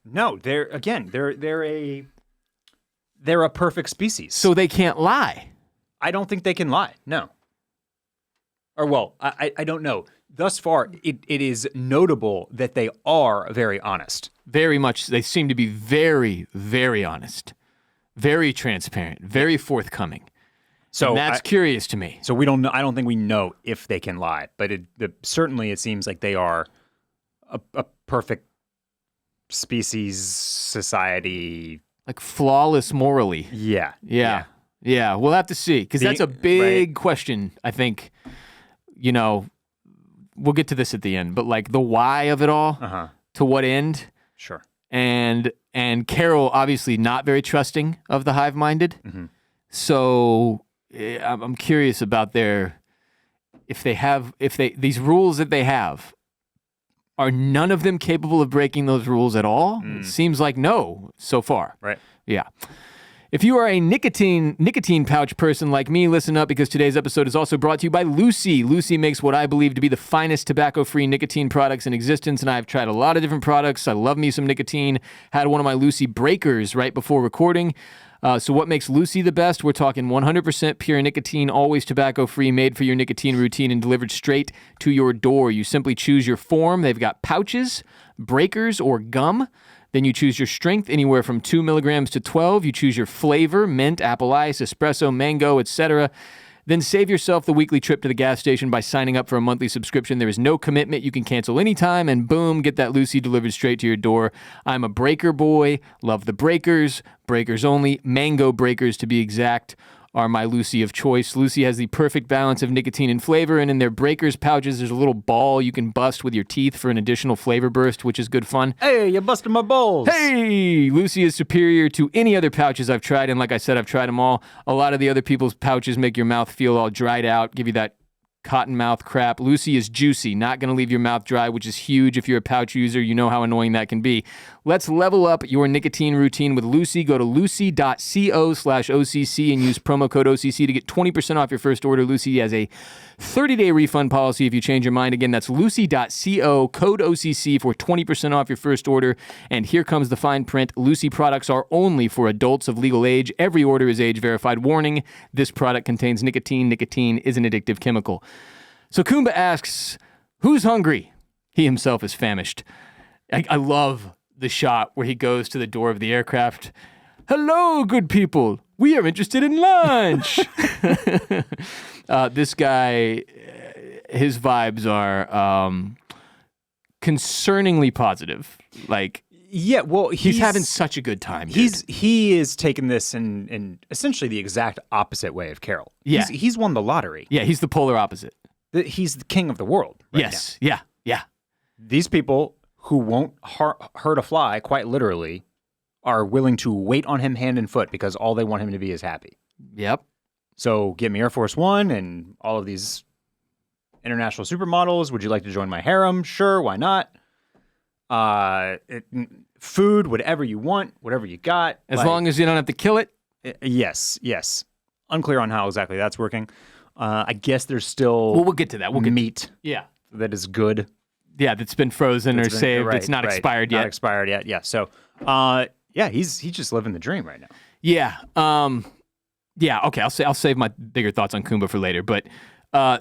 No, they're a perfect species. So they can't lie. I don't think they can lie. No. Or well, I don't know. Thus far, it is notable that they are very honest. Very much. They seem to be very, very honest, very transparent, very forthcoming. So and that's curious to me. So we don't know. I don't think we know if they can lie, but certainly it seems like they are a perfect species, society, like flawless morally. Yeah. We'll have to see because that's a big question. I think. We'll get to this at the end, but like the why of it all, to what end? Sure. And Carol obviously not very trusting of the hive-minded. So I'm curious about these rules that they have, are none of them capable of breaking those rules at all? It seems like no so far. Right. Yeah. If you are a nicotine pouch person like me, listen up because today's episode is also brought to you by Lucy. Lucy makes what I believe to be the finest tobacco-free nicotine products in existence, and I've tried a lot of different products. I love me some nicotine. Had one of my Lucy breakers right before recording. So what makes Lucy the best? We're talking 100% pure nicotine, always tobacco-free, made for your nicotine routine and delivered straight to your door. You simply choose your form. They've got pouches, breakers, or gum. Then you choose your strength, anywhere from 2 milligrams to 12. You choose your flavor, mint, apple ice, espresso, mango, etc. Then save yourself the weekly trip to the gas station by signing up for a monthly subscription. There is no commitment. You can cancel anytime, and boom, get that Lucy delivered straight to your door. I'm a breaker boy. Love the breakers. Breakers only. Mango breakers, to be exact, are my Lucy of choice. Lucy has the perfect balance of nicotine and flavor, and in their breakers pouches, there's a little ball you can bust with your teeth for an additional flavor burst, which is good fun. Hey, you busted my balls. Hey! Lucy is superior to any other pouches I've tried, and like I said, I've tried them all. A lot of the other people's pouches make your mouth feel all dried out, give you that cotton mouth crap. Lucy is juicy, not going to leave your mouth dry, which is huge. If you're a pouch user, you know how annoying that can be. Let's level up your nicotine routine with Lucy. Go to lucy.co/OCC and use promo code OCC to get 20% off your first order. Lucy has a 30-day refund policy if you change your mind. Again, that's lucy.co, code OCC for 20% off your first order. And here comes the fine print. Lucy products are only for adults of legal age. Every order is age verified. Warning, this product contains nicotine. Nicotine is an addictive chemical. So Kumba asks, who's hungry? He himself is famished. I love the shot where he goes to the door of the aircraft. Hello, good people. We are interested in lunch. This guy, his vibes are concerningly positive. Like, yeah, well, he's having such a good time. He is taking this in essentially the exact opposite way of Carol. Yeah. He's won the lottery. Yeah, he's the polar opposite. He's the king of the world. Right Yes. now. Yeah. Yeah. These people who won't hurt a fly, quite literally, are willing to wait on him hand and foot because all they want him to be is happy. Yep. So get me Air Force One and all of these international supermodels. Would you like to join my harem? Sure, why not? Food, whatever you want, whatever you got. As long as you don't have to kill it. Yes. Unclear on how exactly that's working. I guess there's still Well, we'll get to that. We'll get meat Yeah. that is good. Yeah, that's been frozen or saved. Right, it's not right. expired yet. Not expired yet. Yeah. So, he's just living the dream right now. Yeah. Yeah. Okay. I'll save my bigger thoughts on Kumba for later. But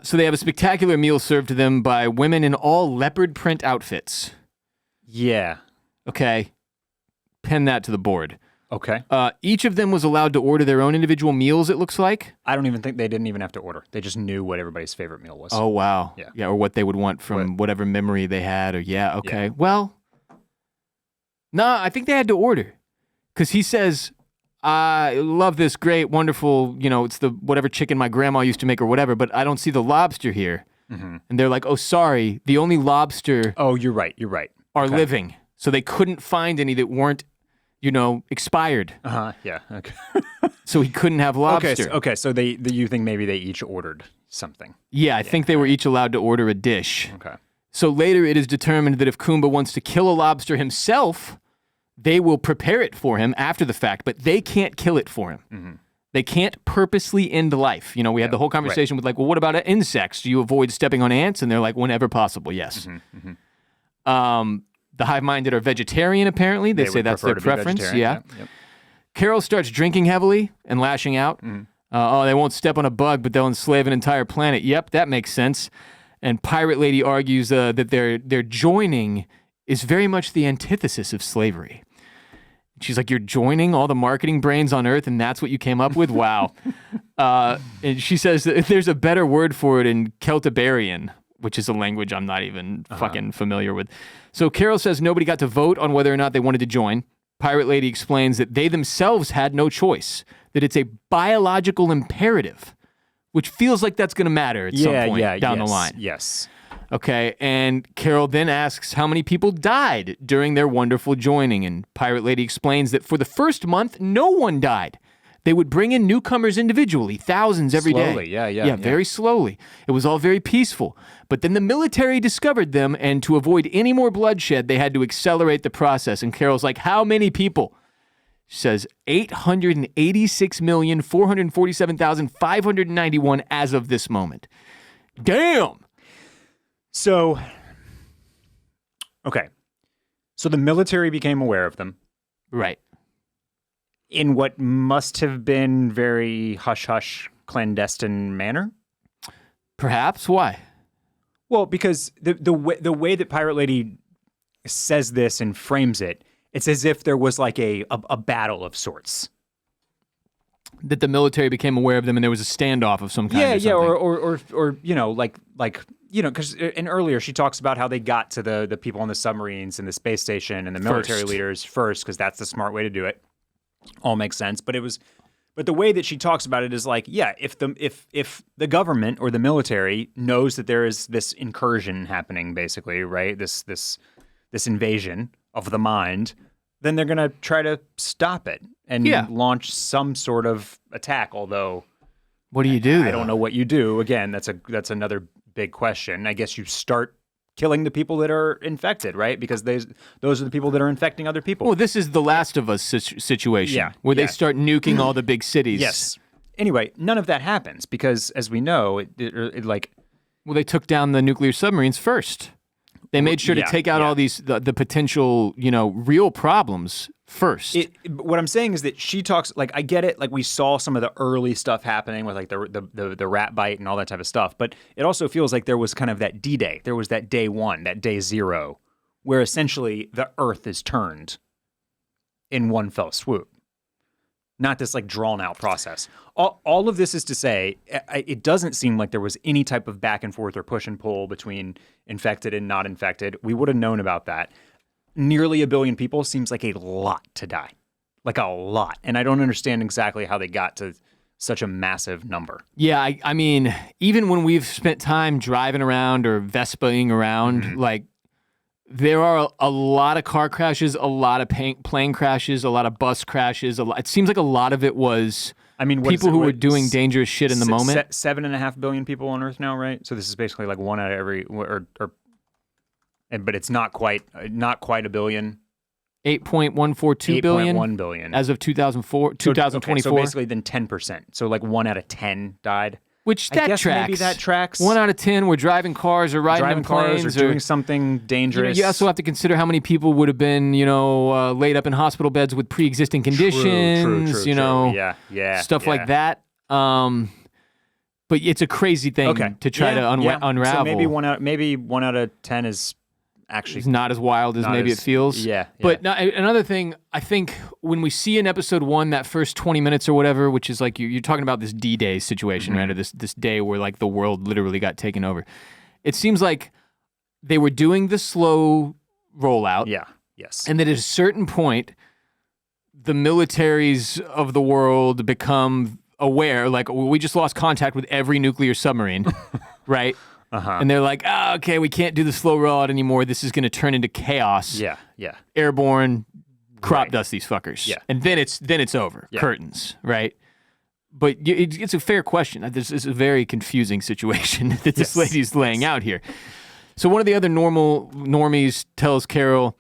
so they have a spectacular meal served to them by women in all leopard print outfits. Yeah. Okay. Pen that to the board. Okay. Each of them was allowed to order their own individual meals, it looks like. I don't even think they didn't even have to order. They just knew what everybody's favorite meal was. Oh, wow. Yeah. Or what they would want from whatever memory they had. Or okay. Yeah. Well, I think they had to order. Because he says, I love this great, wonderful, it's the whatever chicken my grandma used to make or whatever, but I don't see the lobster here. Mm-hmm. And they're like, oh, sorry, the only lobster Oh, you're right. are living. So they couldn't find any that weren't, expired. Yeah. Okay. So he couldn't have lobster. Okay. So you think maybe they each ordered something? Yeah, I think they were each allowed to order a dish. Okay. So later it is determined that if Kumba wants to kill a lobster himself, they will prepare it for him after the fact, but they can't kill it for him. Mm-hmm. They can't purposely end life. We had the whole conversation with what about insects? Do you avoid stepping on ants? And they're like, whenever possible, yes. Mm-hmm. Mm-hmm. The hive-minded are vegetarian, apparently. They say that's their preference. Yeah. Yep. Carol starts drinking heavily and lashing out. Mm-hmm. They won't step on a bug, but they'll enslave an entire planet. Yep, that makes sense. And Pirate Lady argues that their joining is very much the antithesis of slavery. She's like, you're joining all the marketing brains on Earth, and that's what you came up with? Wow. And she says that there's a better word for it in Celtiberian, which is a language I'm not even fucking familiar with. So Carol says nobody got to vote on whether or not they wanted to join. Pirate Lady explains that they themselves had no choice, that it's a biological imperative, which feels like that's going to matter at some point down the line. Yes. Okay, and Carol then asks how many people died during their wonderful joining, and Pirate Lady explains that for the first month, no one died. They would bring in newcomers individually, thousands every day. Slowly, yeah. Very slowly. It was all very peaceful. But then the military discovered them, and to avoid any more bloodshed, they had to accelerate the process. And Carol's like, how many people? She says 886,447,591 as of this moment. Damn! So, okay. So the military became aware of them. Right. In what must have been very hush-hush, clandestine manner? Perhaps. Why? Well, because the way that Pirate Lady says this and frames it, it's as if there was like a battle of sorts. that the military became aware of them and there was a standoff of some kind. Yeah, or something. or you know, like because and earlier she talks about how they got to the people on the submarines and the space station and the military leaders first because that's the smart way to do it. All makes sense, but the way that she talks about it is like, yeah, if the government or the military knows that there is this incursion happening, basically, right? This invasion of the mind, then they're gonna try to stop it and launch some sort of attack. Although, what do you do? I don't know what you do. Again, that's another big question. I guess you start killing the people that are infected, right? Because those are the people that are infecting other people. Well, this is the Last of Us situation, where they start nuking all the big cities. Yes. Anyway, none of that happens because, as we know, well, they took down the nuclear submarines first. They made sure to take out all these the potential, real problems first. What I'm saying is that she talks, like, I get it, like we saw some of the early stuff happening with like the rat bite and all that type of stuff, but it also feels like there was kind of that D-Day. There was that day one, that day zero, where essentially the Earth is turned in one fell swoop. Not this like drawn out process. All of this is to say, it doesn't seem like there was any type of back and forth or push and pull between infected and not infected. We would have known about that. Nearly 1 billion people seems like a lot to die. Like a lot. And I don't understand exactly how they got to such a massive number. Yeah, I mean, even when we've spent time driving around or Vespaing around, like, there are a lot of car crashes, a lot of plane crashes, a lot of bus crashes. It seems like a lot of it was people who were doing dangerous shit in the moment. 7.5 billion people on Earth now, right? So this is basically like one out of every, but it's not quite 1 billion. 8.142 billion. 8.1 billion as of 2024. So basically, then 10%. So like 1 out of 10 died. Which I guess tracks. Maybe that tracks. 1 out of 10 were driving cars or riding in planes or doing something dangerous. You also have to consider how many people would have been, laid up in hospital beds with pre-existing conditions. True. Stuff like that. But it's a crazy thing to try to unravel. So maybe one out of 10 is actually it's not as wild as maybe it feels. Yeah. But another thing, I think when we see in episode 1 that first 20 minutes or whatever, which is like you're talking about this D-Day situation, right? Or this day where like the world literally got taken over. It seems like they were doing the slow rollout. Yeah. Yes. And that at a certain point, the militaries of the world become aware, like we just lost contact with every nuclear submarine, right? And they're like, okay, we can't do the slow rollout anymore. This is going to turn into chaos. Yeah. Airborne, crop dust these fuckers. Yeah. And then it's over. Yeah. Curtains, right? But it's a fair question. This is a very confusing situation that this lady's laying out here. So one of the other normies tells Carol,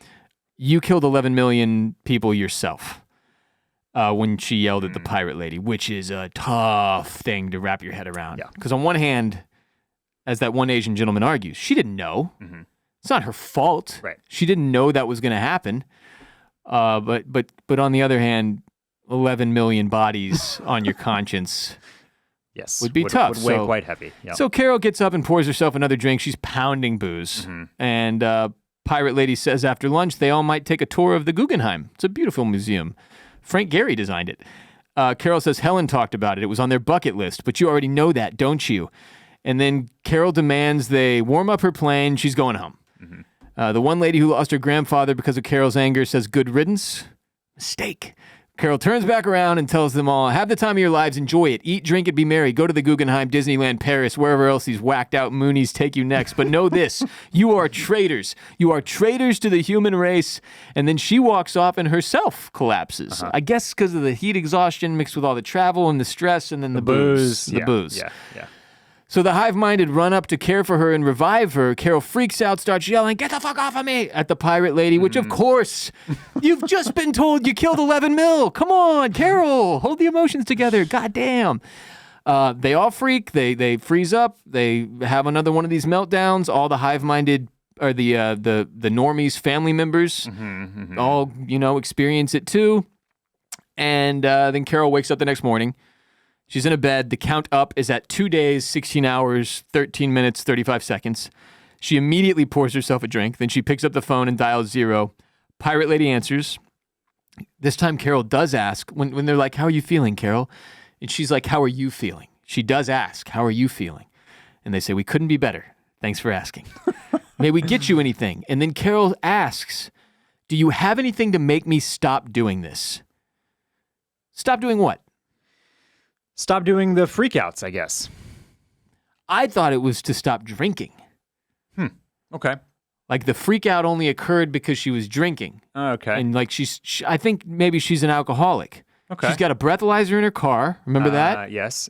you killed 11 million people yourself when she yelled at the pirate lady, which is a tough thing to wrap your head around. Because on one hand, as that one Asian gentleman argues, she didn't know. It's not her fault. Right. She didn't know that was going to happen. But on the other hand, 11 million bodies on your conscience would be tough. Would weigh quite heavy. Yep. So Carol gets up and pours herself another drink. She's pounding booze. And pirate lady says after lunch, they all might take a tour of the Guggenheim. It's a beautiful museum. Frank Gehry designed it. Carol says Helen talked about it. It was on their bucket list, but you already know that, don't you? And then Carol demands they warm up her plane. She's going home. The one lady who lost her grandfather because of Carol's anger says, good riddance. Mistake. Carol turns back around and tells them all, have the time of your lives, enjoy it, eat, drink, and be merry, go to the Guggenheim, Disneyland, Paris, wherever else these whacked out Moonies take you next. But know this, you are traitors. You are traitors to the human race. And then she walks off and herself collapses. I guess because of the heat exhaustion mixed with all the travel and the stress and then the booze. The booze. Yeah. So the hive-minded run up to care for her and revive her. Carol freaks out, starts yelling, get the fuck off of me, at the pirate lady, which of course, you've just been told you killed 11 mil. Come on, Carol, hold the emotions together. Goddamn. They all freak. They freeze up. They have another one of these meltdowns. All the hive-minded, or the normies family members all, experience it too. And then Carol wakes up the next morning. She's in a bed. The count up is at 2 days, 16 hours, 13 minutes, 35 seconds. She immediately pours herself a drink. Then she picks up the phone and dials 0. Pirate lady answers. This time Carol does ask, when they're like, how are you feeling, Carol? And she's like, how are you feeling? She does ask, how are you feeling? And they say, we couldn't be better. Thanks for asking. May we get you anything? And then Carol asks, do you have anything to make me stop doing this? Stop doing what? Stop doing the freakouts, I guess. I thought it was to stop drinking. Okay. Like the freak out only occurred because she was drinking. Okay. And like I think maybe she's an alcoholic. Okay. She's got a breathalyzer in her car. Remember that? Yes.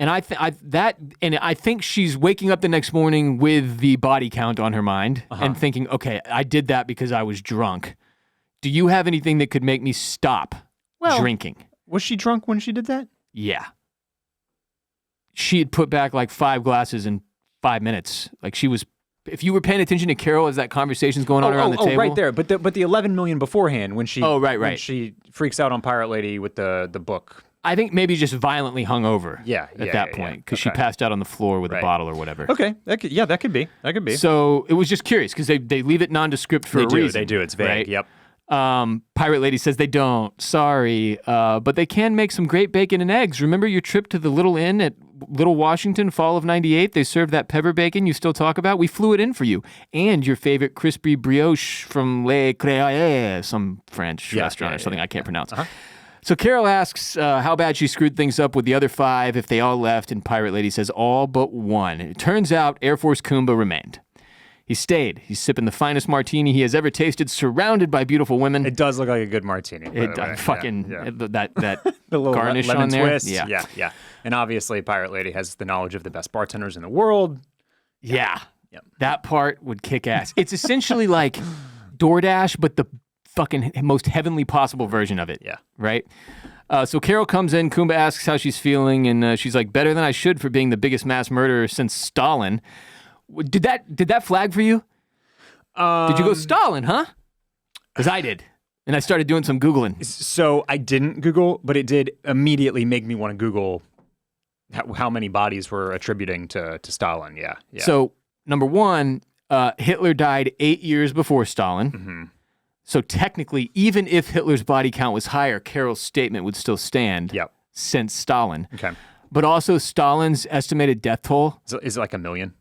And I think she's waking up the next morning with the body count on her mind and thinking, okay, I did that because I was drunk. Do you have anything that could make me stop drinking? Was she drunk when she did that? Yeah. She had put back like 5 glasses in 5 minutes. Like she was, if you were paying attention to Carol as that conversation's going on around the table. Right there. But the 11 million beforehand when she right. when she freaks out on Pirate Lady with the book. I think maybe just violently hungover at that point because she Okay. passed out on the floor with a bottle or whatever. Okay. That could be. So it was just curious because they leave it nondescript for a reason. They do. It's vague. Right? Yep. Pirate Lady says they don't. Sorry. But they can make some great bacon and eggs. Remember your trip to the Little Inn at Little Washington, fall of 98? They served that pepper bacon you still talk about. We flew it in for you. And your favorite crispy brioche from Le Créaille, some French restaurant or something I can't pronounce. So Carol asks how bad she screwed things up with the other 5 if they all left, and Pirate Lady says all but one. It turns out Air Force Kumba remained. He stayed. He's sipping the finest martini he has ever tasted, surrounded by beautiful women. It does look like a good martini. That The little garnish lemon on there. twist. Yeah. And obviously, Pirate Lady has the knowledge of the best bartenders in the world. Yeah. Yep. That part would kick ass. It's essentially like DoorDash, but the fucking most heavenly possible version of it. Yeah. Right? So Carol comes in, Kumba asks how she's feeling, and she's like, better than I should for being the biggest mass murderer since Stalin. Did that flag for you? Did you go Stalin, huh? Because I did. And I started doing some Googling. So I didn't Google, but it did immediately make me want to Google how many bodies were attributing to Stalin. Yeah. So, number one, Hitler died 8 years before Stalin. Mm-hmm. So technically, even if Hitler's body count was higher, Carol's statement would still stand since Stalin. Okay. But also Stalin's estimated death toll. Is it like 1 million?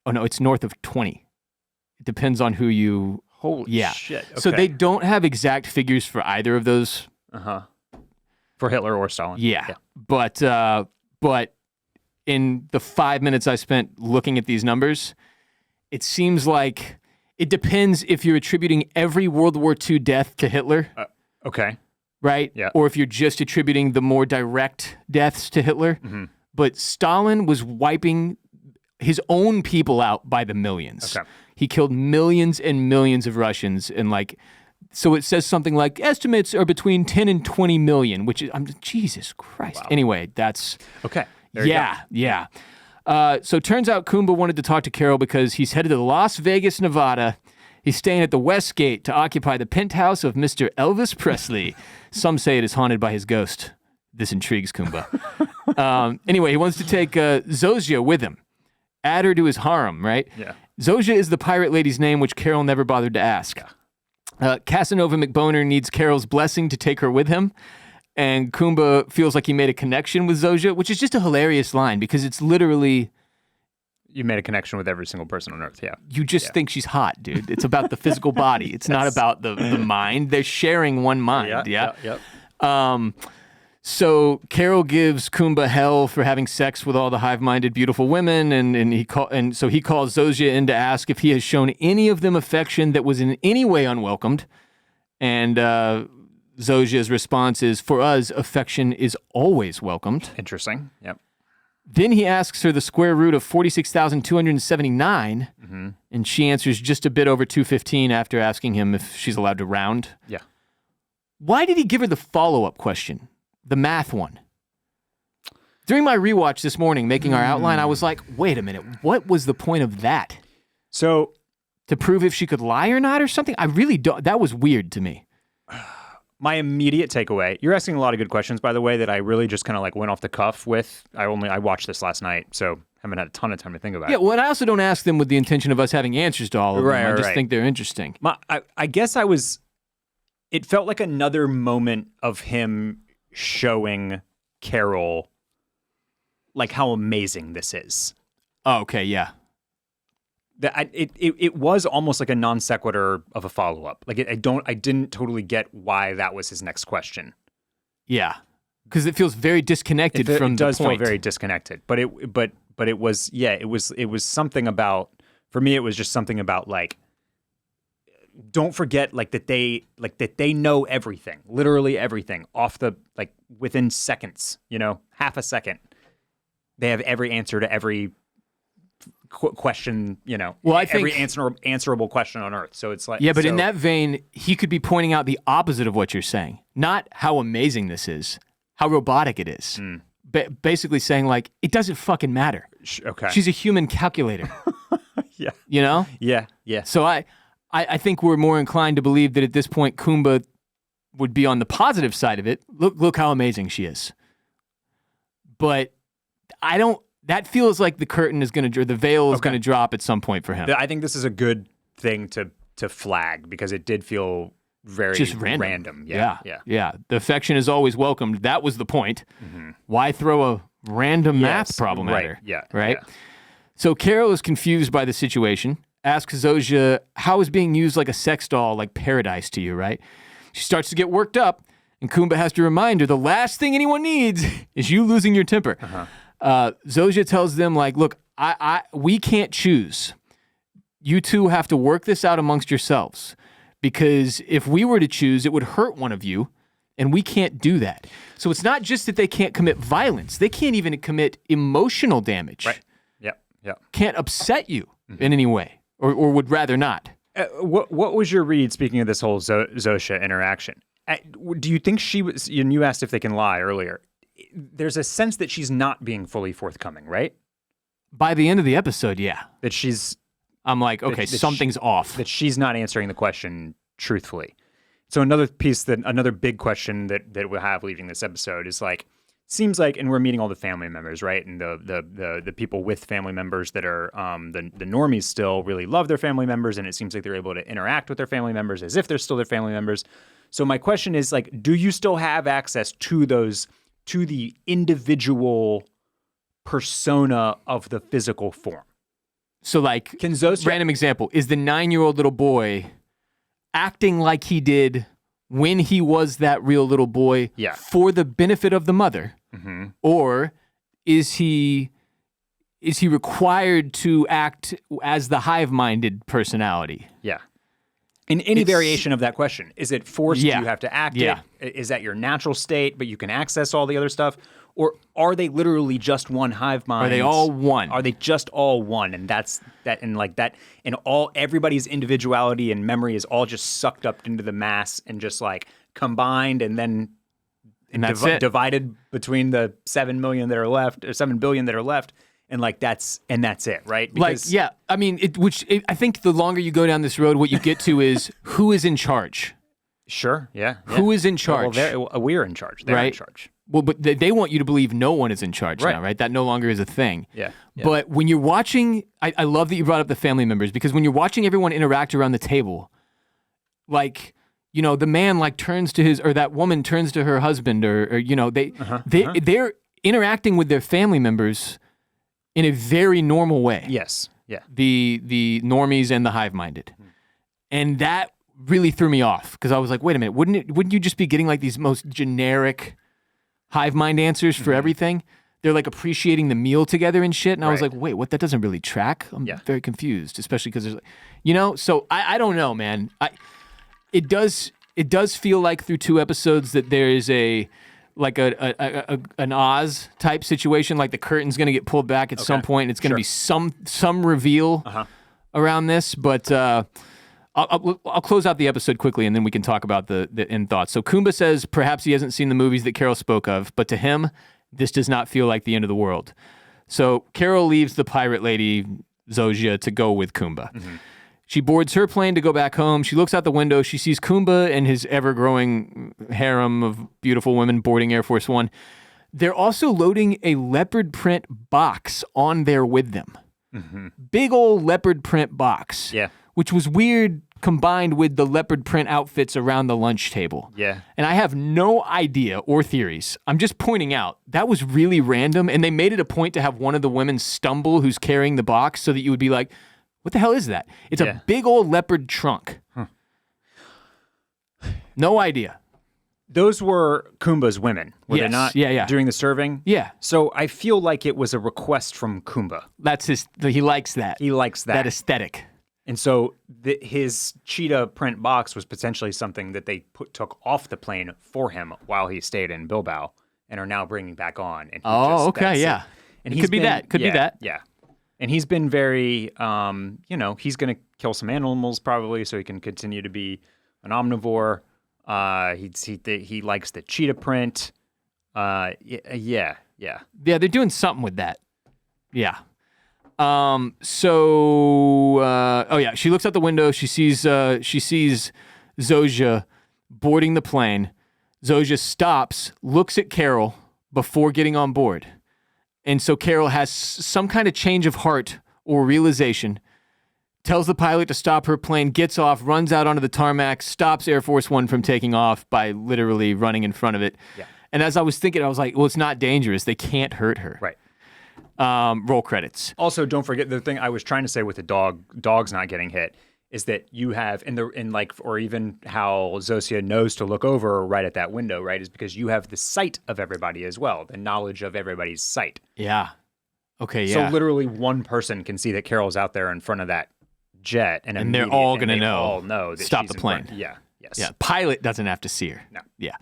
Oh, no, it's north of 20. It depends on who you... Holy shit. Okay. So they don't have exact figures for either of those. For Hitler or Stalin. Yeah. But in the 5 minutes I spent looking at these numbers, it seems like it depends if you're attributing every World War II death to Hitler. Okay. Right? Yeah. Or if you're just attributing the more direct deaths to Hitler. Mm-hmm. But Stalin was wiping his own people out by the millions. Okay. He killed millions and millions of Russians, and so it says something like estimates are between 10 and 20 million, which is Jesus Christ. Wow. Anyway, that's okay. There you go. Yeah. So it turns out Kumba wanted to talk to Carol because he's headed to Las Vegas, Nevada. He's staying at the Westgate to occupy the penthouse of Mr. Elvis Presley. Some say it is haunted by his ghost. This intrigues Kumba. Anyway, he wants to take Zozia with him. Add her to his harem, right? Yeah. Zozia is the pirate lady's name, which Carol never bothered to ask. Casanova McBoner needs Carol's blessing to take her with him, and Kumba feels like he made a connection with Zozia, which is just a hilarious line because it's literally... You made a connection with every single person on Earth, yeah. You just think she's hot, dude. It's about the physical body. It's not about the mind. They're sharing one mind, yeah? So Carol gives Kumba hell for having sex with all the hive-minded, beautiful women, and so he calls Zozia in to ask if he has shown any of them affection that was in any way unwelcomed. And Zozia's response is, for us, affection is always welcomed. Interesting, yep. Then he asks her the square root of 46,279, and she answers just a bit over 215 after asking him if she's allowed to round. Yeah. Why did he give her the follow-up question? The math one. During my rewatch this morning, making our outline, I was like, wait a minute, what was the point of that? So, to prove if she could lie or not or something? I really don't, that was weird to me. My immediate takeaway, you're asking a lot of good questions, by the way, that I really just kind of went off the cuff with. I watched this last night, so haven't had a ton of time to think about it. Yeah, well, I also don't ask them with the intention of us having answers to all of them. I just think they're interesting. I guess it felt like another moment of him showing Carol like how amazing this is. Oh, okay, yeah. It was almost like a non sequitur of a follow up. Like I didn't totally get why that was his next question. Yeah, because it feels very disconnected from the point. It does feel very disconnected. But it was it was something about, for me it was just something about like, don't forget that they know everything, literally everything, off the like within seconds, half a second. They have every answer to every question, Well, I think every answerable question on Earth. So it's like, yeah, but in that vein, he could be pointing out the opposite of what you're saying. Not how amazing this is, how robotic it is. Basically saying like, it doesn't fucking matter. Okay. She's a human calculator. Yeah. Yeah. So I think we're more inclined to believe that at this point, Kumba would be on the positive side of it. Look how amazing she is. But that feels like the curtain is going to, or the veil is going to drop at some point for him. I think this is a good thing to flag because it did feel very just random. Yeah. The affection is always welcomed. That was the point. Mm-hmm. Why throw a random math problem at her? Yeah. Right? Yeah. So Carol is confused by the situation, asks Zosha, how is being used like a sex doll like paradise to you, right? She starts to get worked up, and Kumba has to remind her the last thing anyone needs is you losing your temper. Uh-huh. Zosha tells them, like, look, we can't choose. You two have to work this out amongst yourselves. Because if we were to choose, it would hurt one of you, and we can't do that. So it's not just that they can't commit violence. They can't even commit emotional damage. Right. Yeah. Can't upset you in any way, or would rather not. What was your read, speaking of this whole Zosha interaction? Do you think she was, and you asked if they can lie earlier, there's a sense that she's not being fully forthcoming, right? By the end of the episode, yeah. That she's... I'm like, okay, something's off. That she's not answering the question truthfully. So another big question that we'll have leaving this episode is like, seems like, and we're meeting all the family members, right? And the people with family members that are, the normies still really love their family members, and it seems like they're able to interact with their family members as if they're still their family members. So my question is like, do you still have access to the individual persona of the physical form? So like, random example, is the 9-year-old little boy acting like he did when he was that real little boy for the benefit of the mother? Mm-hmm. Or is he required to act as the hive-minded personality? Yeah. In any variation of that question, is it forced? You have to act it? Is that your natural state, but you can access all the other stuff? Or are they literally just one hive mind? Are they all one? Are they just all one? And that's that, and like that, and everybody's individuality and memory is all just sucked up into the mass and just like combined and then divided between the 7 million that are left, or 7 billion that are left. And like that's it, right? Because, I mean, I think the longer you go down this road, what you get to is who is in charge. Sure, yeah. Who is in charge? Well, we're in charge. They're in charge. Well, but they want you to believe no one is in charge now, right? That no longer is a thing. Yeah. But when you're watching, I love that you brought up the family members, because when you're watching everyone interact around the table, like, the man like turns to or that woman turns to her husband, or they're interacting with their family members in a very normal way. Yes. Yeah. The normies and the hive-minded. And that really threw me off, because I was like, wait a minute, wouldn't you just be getting like these most generic hive mind answers for everything? They're like appreciating the meal together and shit. And I was like, wait, what? That doesn't really track. I'm very confused, especially because there's so I don't know, man. It does feel like through 2 episodes that there is an Oz type situation, like the curtain's going to get pulled back at some point, and it's going to be some reveal around this. But I'll close out the episode quickly, and then we can talk about the end thoughts. So Kumba says perhaps he hasn't seen the movies that Carol spoke of, but to him, this does not feel like the end of the world. So Carol leaves the pirate lady, Zosha, to go with Kumba. Mm-hmm. She boards her plane to go back home. She looks out the window. She sees Kumba and his ever-growing harem of beautiful women boarding Air Force One. They're also loading a leopard print box on there with them. Mm-hmm. Big old leopard print box. Yeah. Which was weird combined with the leopard print outfits around the lunch table. Yeah. And I have no idea or theories. I'm just pointing out that was really random, and they made it a point to have one of the women stumble who's carrying the box so that you would be like, what the hell is that? It's a big old leopard trunk. No idea. Those were Kumba's women, were they not? Yeah. During the serving? Yeah. So I feel like it was a request from Kumba. That's he likes that. He likes that. That aesthetic. And so his cheetah print box was potentially something that they took off the plane for him while he stayed in Bilbao and are now bringing back on. And okay, yeah. And it could be that. Could be that. Yeah. And he's been very, he's going to kill some animals probably so he can continue to be an omnivore. He likes the cheetah print. Yeah. Yeah, they're doing something with that. Yeah. She looks out the window. She sees Zosha boarding the plane. Zosha stops, looks at Carol before getting on board. And so Carol has some kind of change of heart or realization, tells the pilot to stop her plane, gets off, runs out onto the tarmac, stops Air Force One from taking off by literally running in front of it. Yeah. And as I was thinking, I was like, well, it's not dangerous. They can't hurt her. Right. Roll credits. Also, don't forget the thing I was trying to say with the dogs not getting hit is that you have or even how Zosia knows to look over right at that window, right, is because you have the sight of everybody as well, the knowledge of everybody's sight. Yeah. Okay, yeah. So literally one person can see that Carol's out there in front of that jet, and they're all going to know. All know that stop she's the plane. Yeah. Yes. Yeah. Pilot doesn't have to see her. No. Yeah.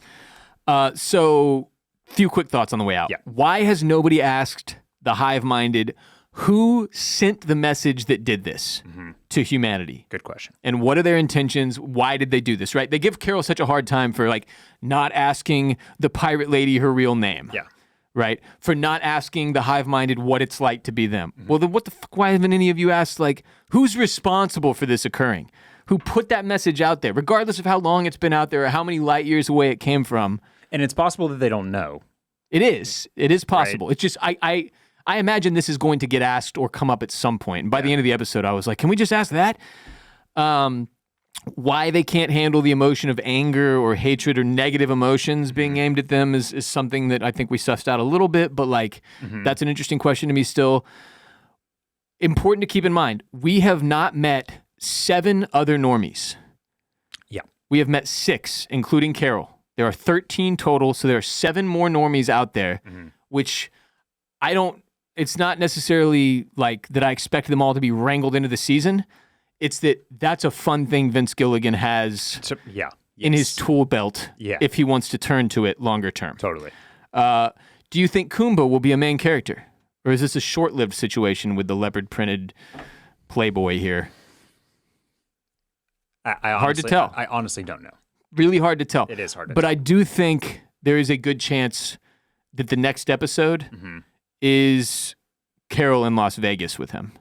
So, few quick thoughts on the way out. Yeah. Why has nobody asked the hive-minded who sent the message that did this to humanity? Good question. And what are their intentions? Why did they do this, right? They give Carol such a hard time for not asking the pirate lady her real name. Yeah. Right? For not asking the hive-minded what it's like to be them. Well, then what the fuck, why haven't any of you asked, who's responsible for this occurring? Who put that message out there, regardless of how long it's been out there or how many light years away it came from? And it's possible that they don't know. It is. It is possible. Right. It's just, I imagine this is going to get asked or come up at some point. And by the end of the episode, I was like, can we just ask that? Why they can't handle the emotion of anger or hatred or negative emotions being aimed at them is something that I think we sussed out a little bit, but that's an interesting question to me still. Important to keep in mind, we have not met 7 other normies. Yeah. We have met 6, including Carol. There are 13 total, so there are 7 more normies out there, which it's not necessarily that I expect them all to be wrangled into the season. It's that's a fun thing Vince Gilligan has in his tool belt if he wants to turn to it longer term. Totally. Do you think Kumba will be a main character? Or is this a short-lived situation with the leopard-printed playboy here? Hard to tell. I honestly don't know. Really hard to tell. It is hard to tell. But I do think there is a good chance that the next episode is Carol in Las Vegas with him.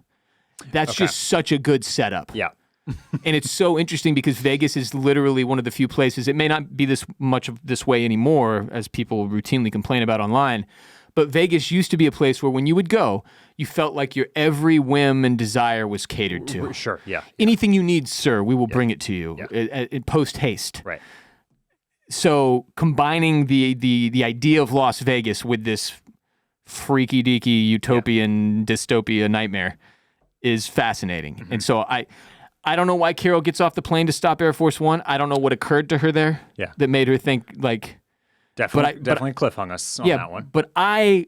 That's just such a good setup. Yeah. And it's so interesting because Vegas is literally one of the few places, it may not be this much of this way anymore, as people routinely complain about online, but Vegas used to be a place where when you would go, you felt like your every whim and desire was catered to. Sure, yeah. Anything you need, sir, we will bring it to you in post haste. Right. So combining the idea of Las Vegas with this freaky deaky utopian dystopia nightmare is fascinating. And so I don't know why Carol gets off the plane to stop Air Force One. I don't know what occurred to her there that made her think Definitely cliff hung us on that one. But I'm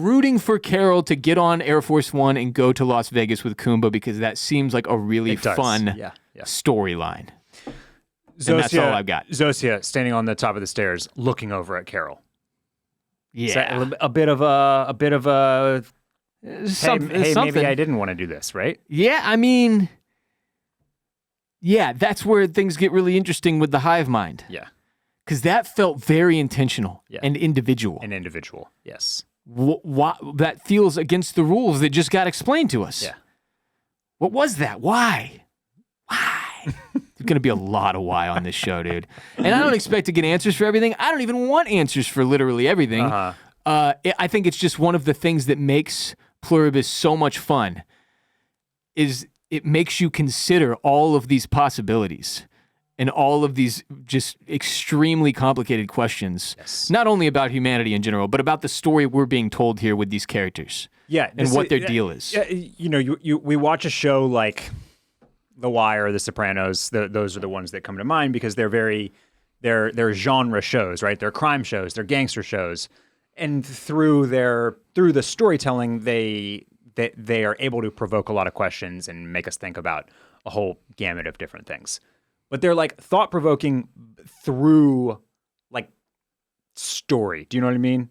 rooting for Carol to get on Air Force One and go to Las Vegas with Kumba because that seems like a really fun storyline. And that's all I've got. Zosia standing on the top of the stairs, looking over at Carol. Yeah, a bit of a. Something. Maybe I didn't want to do this, right? Yeah, I mean, that's where things get really interesting with the hive mind. Yeah. Because that felt very intentional and individual. Yes. That feels against the rules that just got explained to us. Yeah. What was that? Why? There's going to be a lot of why on this show, dude. And I don't expect to get answers for everything. I don't even want answers for literally everything. I think it's just one of the things that makes Pluribus so much fun is it makes you consider all of these possibilities and all of these just extremely complicated questions, not only about humanity in general, but about the story we're being told here with these characters. Yeah, and what their deal is. We watch a show like The Wire, The Sopranos. Those are the ones that come to mind because they're genre shows, right? They're crime shows, they're gangster shows, and through the storytelling, they are able to provoke a lot of questions and make us think about a whole gamut of different things. But they're like thought-provoking through like story. Do you know what I mean?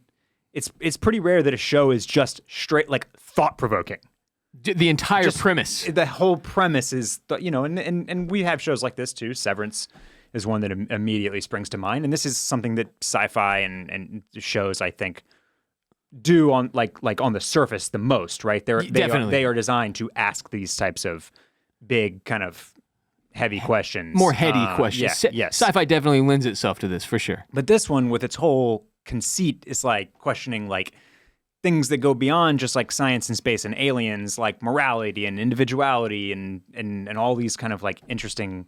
It's pretty rare that a show is just straight like thought-provoking. The entire premise. The whole premise is, and we have shows like this too. Severance is one that immediately springs to mind, and this is something that sci-fi and shows, I think, do on like on the surface the most, right? They are designed to ask these types of big kind of heavy questions. More heady questions. Yes. Sci-fi definitely lends itself to this, for sure. But this one, with its whole conceit, is like questioning like things that go beyond just like science and space and aliens, like morality and individuality and all these kind of like interesting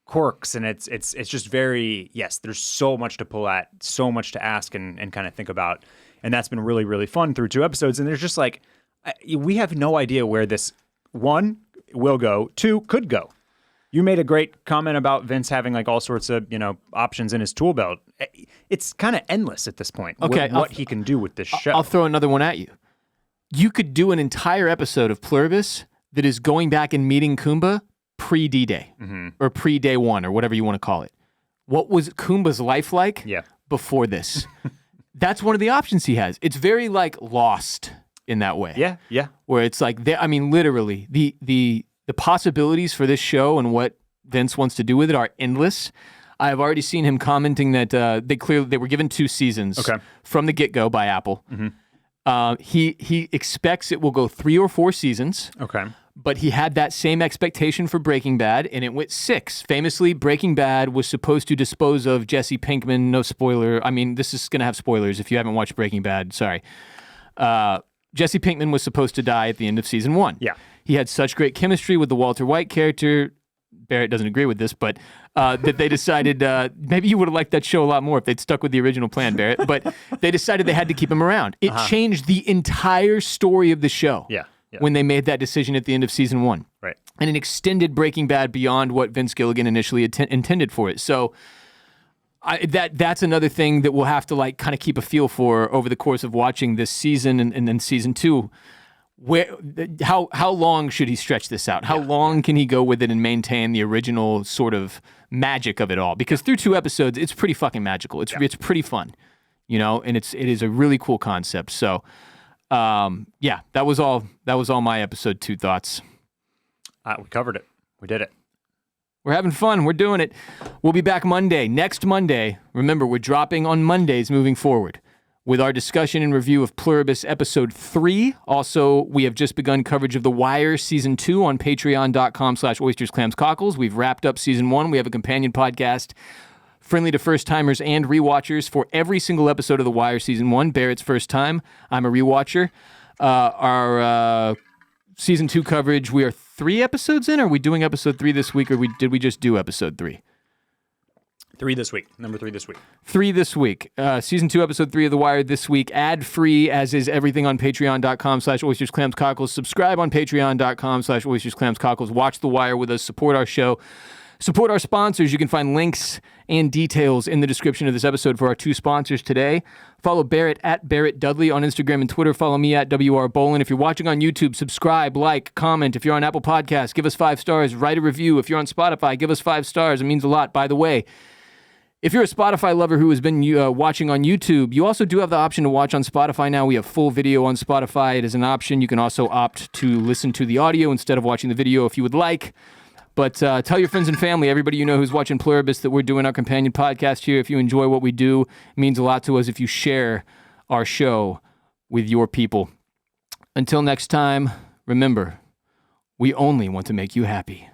quirks. And it's just very, yes, there's so much to pull at, so much to ask and kind of think about. And that's been really, really fun through 2 episodes. And there's just like, we have no idea where this, 1, will go, 2, could go. You made a great comment about Vince having like all sorts of, options in his tool belt. It's kind of endless at this point. Okay, what he can do with this show. I'll throw another one at you. You could do an entire episode of Pluribus that is going back and meeting Kumba pre-D-Day or pre-Day 1 or whatever you want to call it. What was Kumba's life like before this? That's one of the options he has. It's very like Lost in that way. Yeah. Where it's like, literally, the possibilities for this show and what Vince wants to do with it are endless. I've already seen him commenting that they were given 2 seasons from the get-go by Apple. He expects it will go 3 or 4 seasons. Okay. But he had that same expectation for Breaking Bad, and it went 6. Famously, Breaking Bad was supposed to dispose of Jesse Pinkman. No spoiler. I mean, this is going to have spoilers if you haven't watched Breaking Bad. Sorry. Jesse Pinkman was supposed to die at the end of season 1. Yeah. He had such great chemistry with the Walter White character. Barrett doesn't agree with this, but that they decided maybe you would have liked that show a lot more if they'd stuck with the original plan, Barrett. But they decided they had to keep him around. It changed the entire story of the show. Yeah. When they made that decision at the end of season 1. Right. And it extended Breaking Bad beyond what Vince Gilligan initially intended for it. So that's another thing that we'll have to like kind of keep a feel for over the course of watching this season and then season 2. How long should he stretch this out? How long can he go with it and maintain the original sort of magic of it all? Because through 2 episodes, it's pretty fucking magical. It's pretty fun, and it is a really cool concept. So. That was all my episode 2 thoughts. We covered it. We did it. We're having fun. We're doing it. We'll be back Monday. Next Monday. Remember, we're dropping on Mondays moving forward with our discussion and review of Pluribus episode 3. Also, we have just begun coverage of The Wire season 2 on patreon.com/oystersclamscockles. We've wrapped up season 1. We have a companion podcast friendly to first-timers and rewatchers for every single episode of The Wire Season 1. Barrett's first time. I'm a rewatcher. Our Season 2 coverage, we are 3 episodes in? Are we doing episode 3 this week, or did we just do episode 3? 3 this week. Number 3 this week. 3 this week. Season 2, episode 3 of The Wire this week. Ad-free, as is everything on patreon.com/oystersclamscockles. Subscribe on patreon.com/oystersclamscockles. Watch The Wire with us. Support our show. Support our sponsors. You can find links and details in the description of this episode for our 2 sponsors today. Follow Barrett at Barrett Dudley on Instagram and Twitter. Follow me at WR Bolin. If you're watching on YouTube, subscribe, like, comment. If you're on Apple Podcasts, give us 5 stars. Write a review. If you're on Spotify, give us 5 stars. It means a lot. By the way, if you're a Spotify lover who has been watching on YouTube, you also do have the option to watch on Spotify now. We have full video on Spotify. It is an option. You can also opt to listen to the audio instead of watching the video if you would like. But tell your friends and family, everybody you know who's watching Pluribus, that we're doing our companion podcast here. If you enjoy what we do, it means a lot to us if you share our show with your people. Until next time, remember, we only want to make you happy.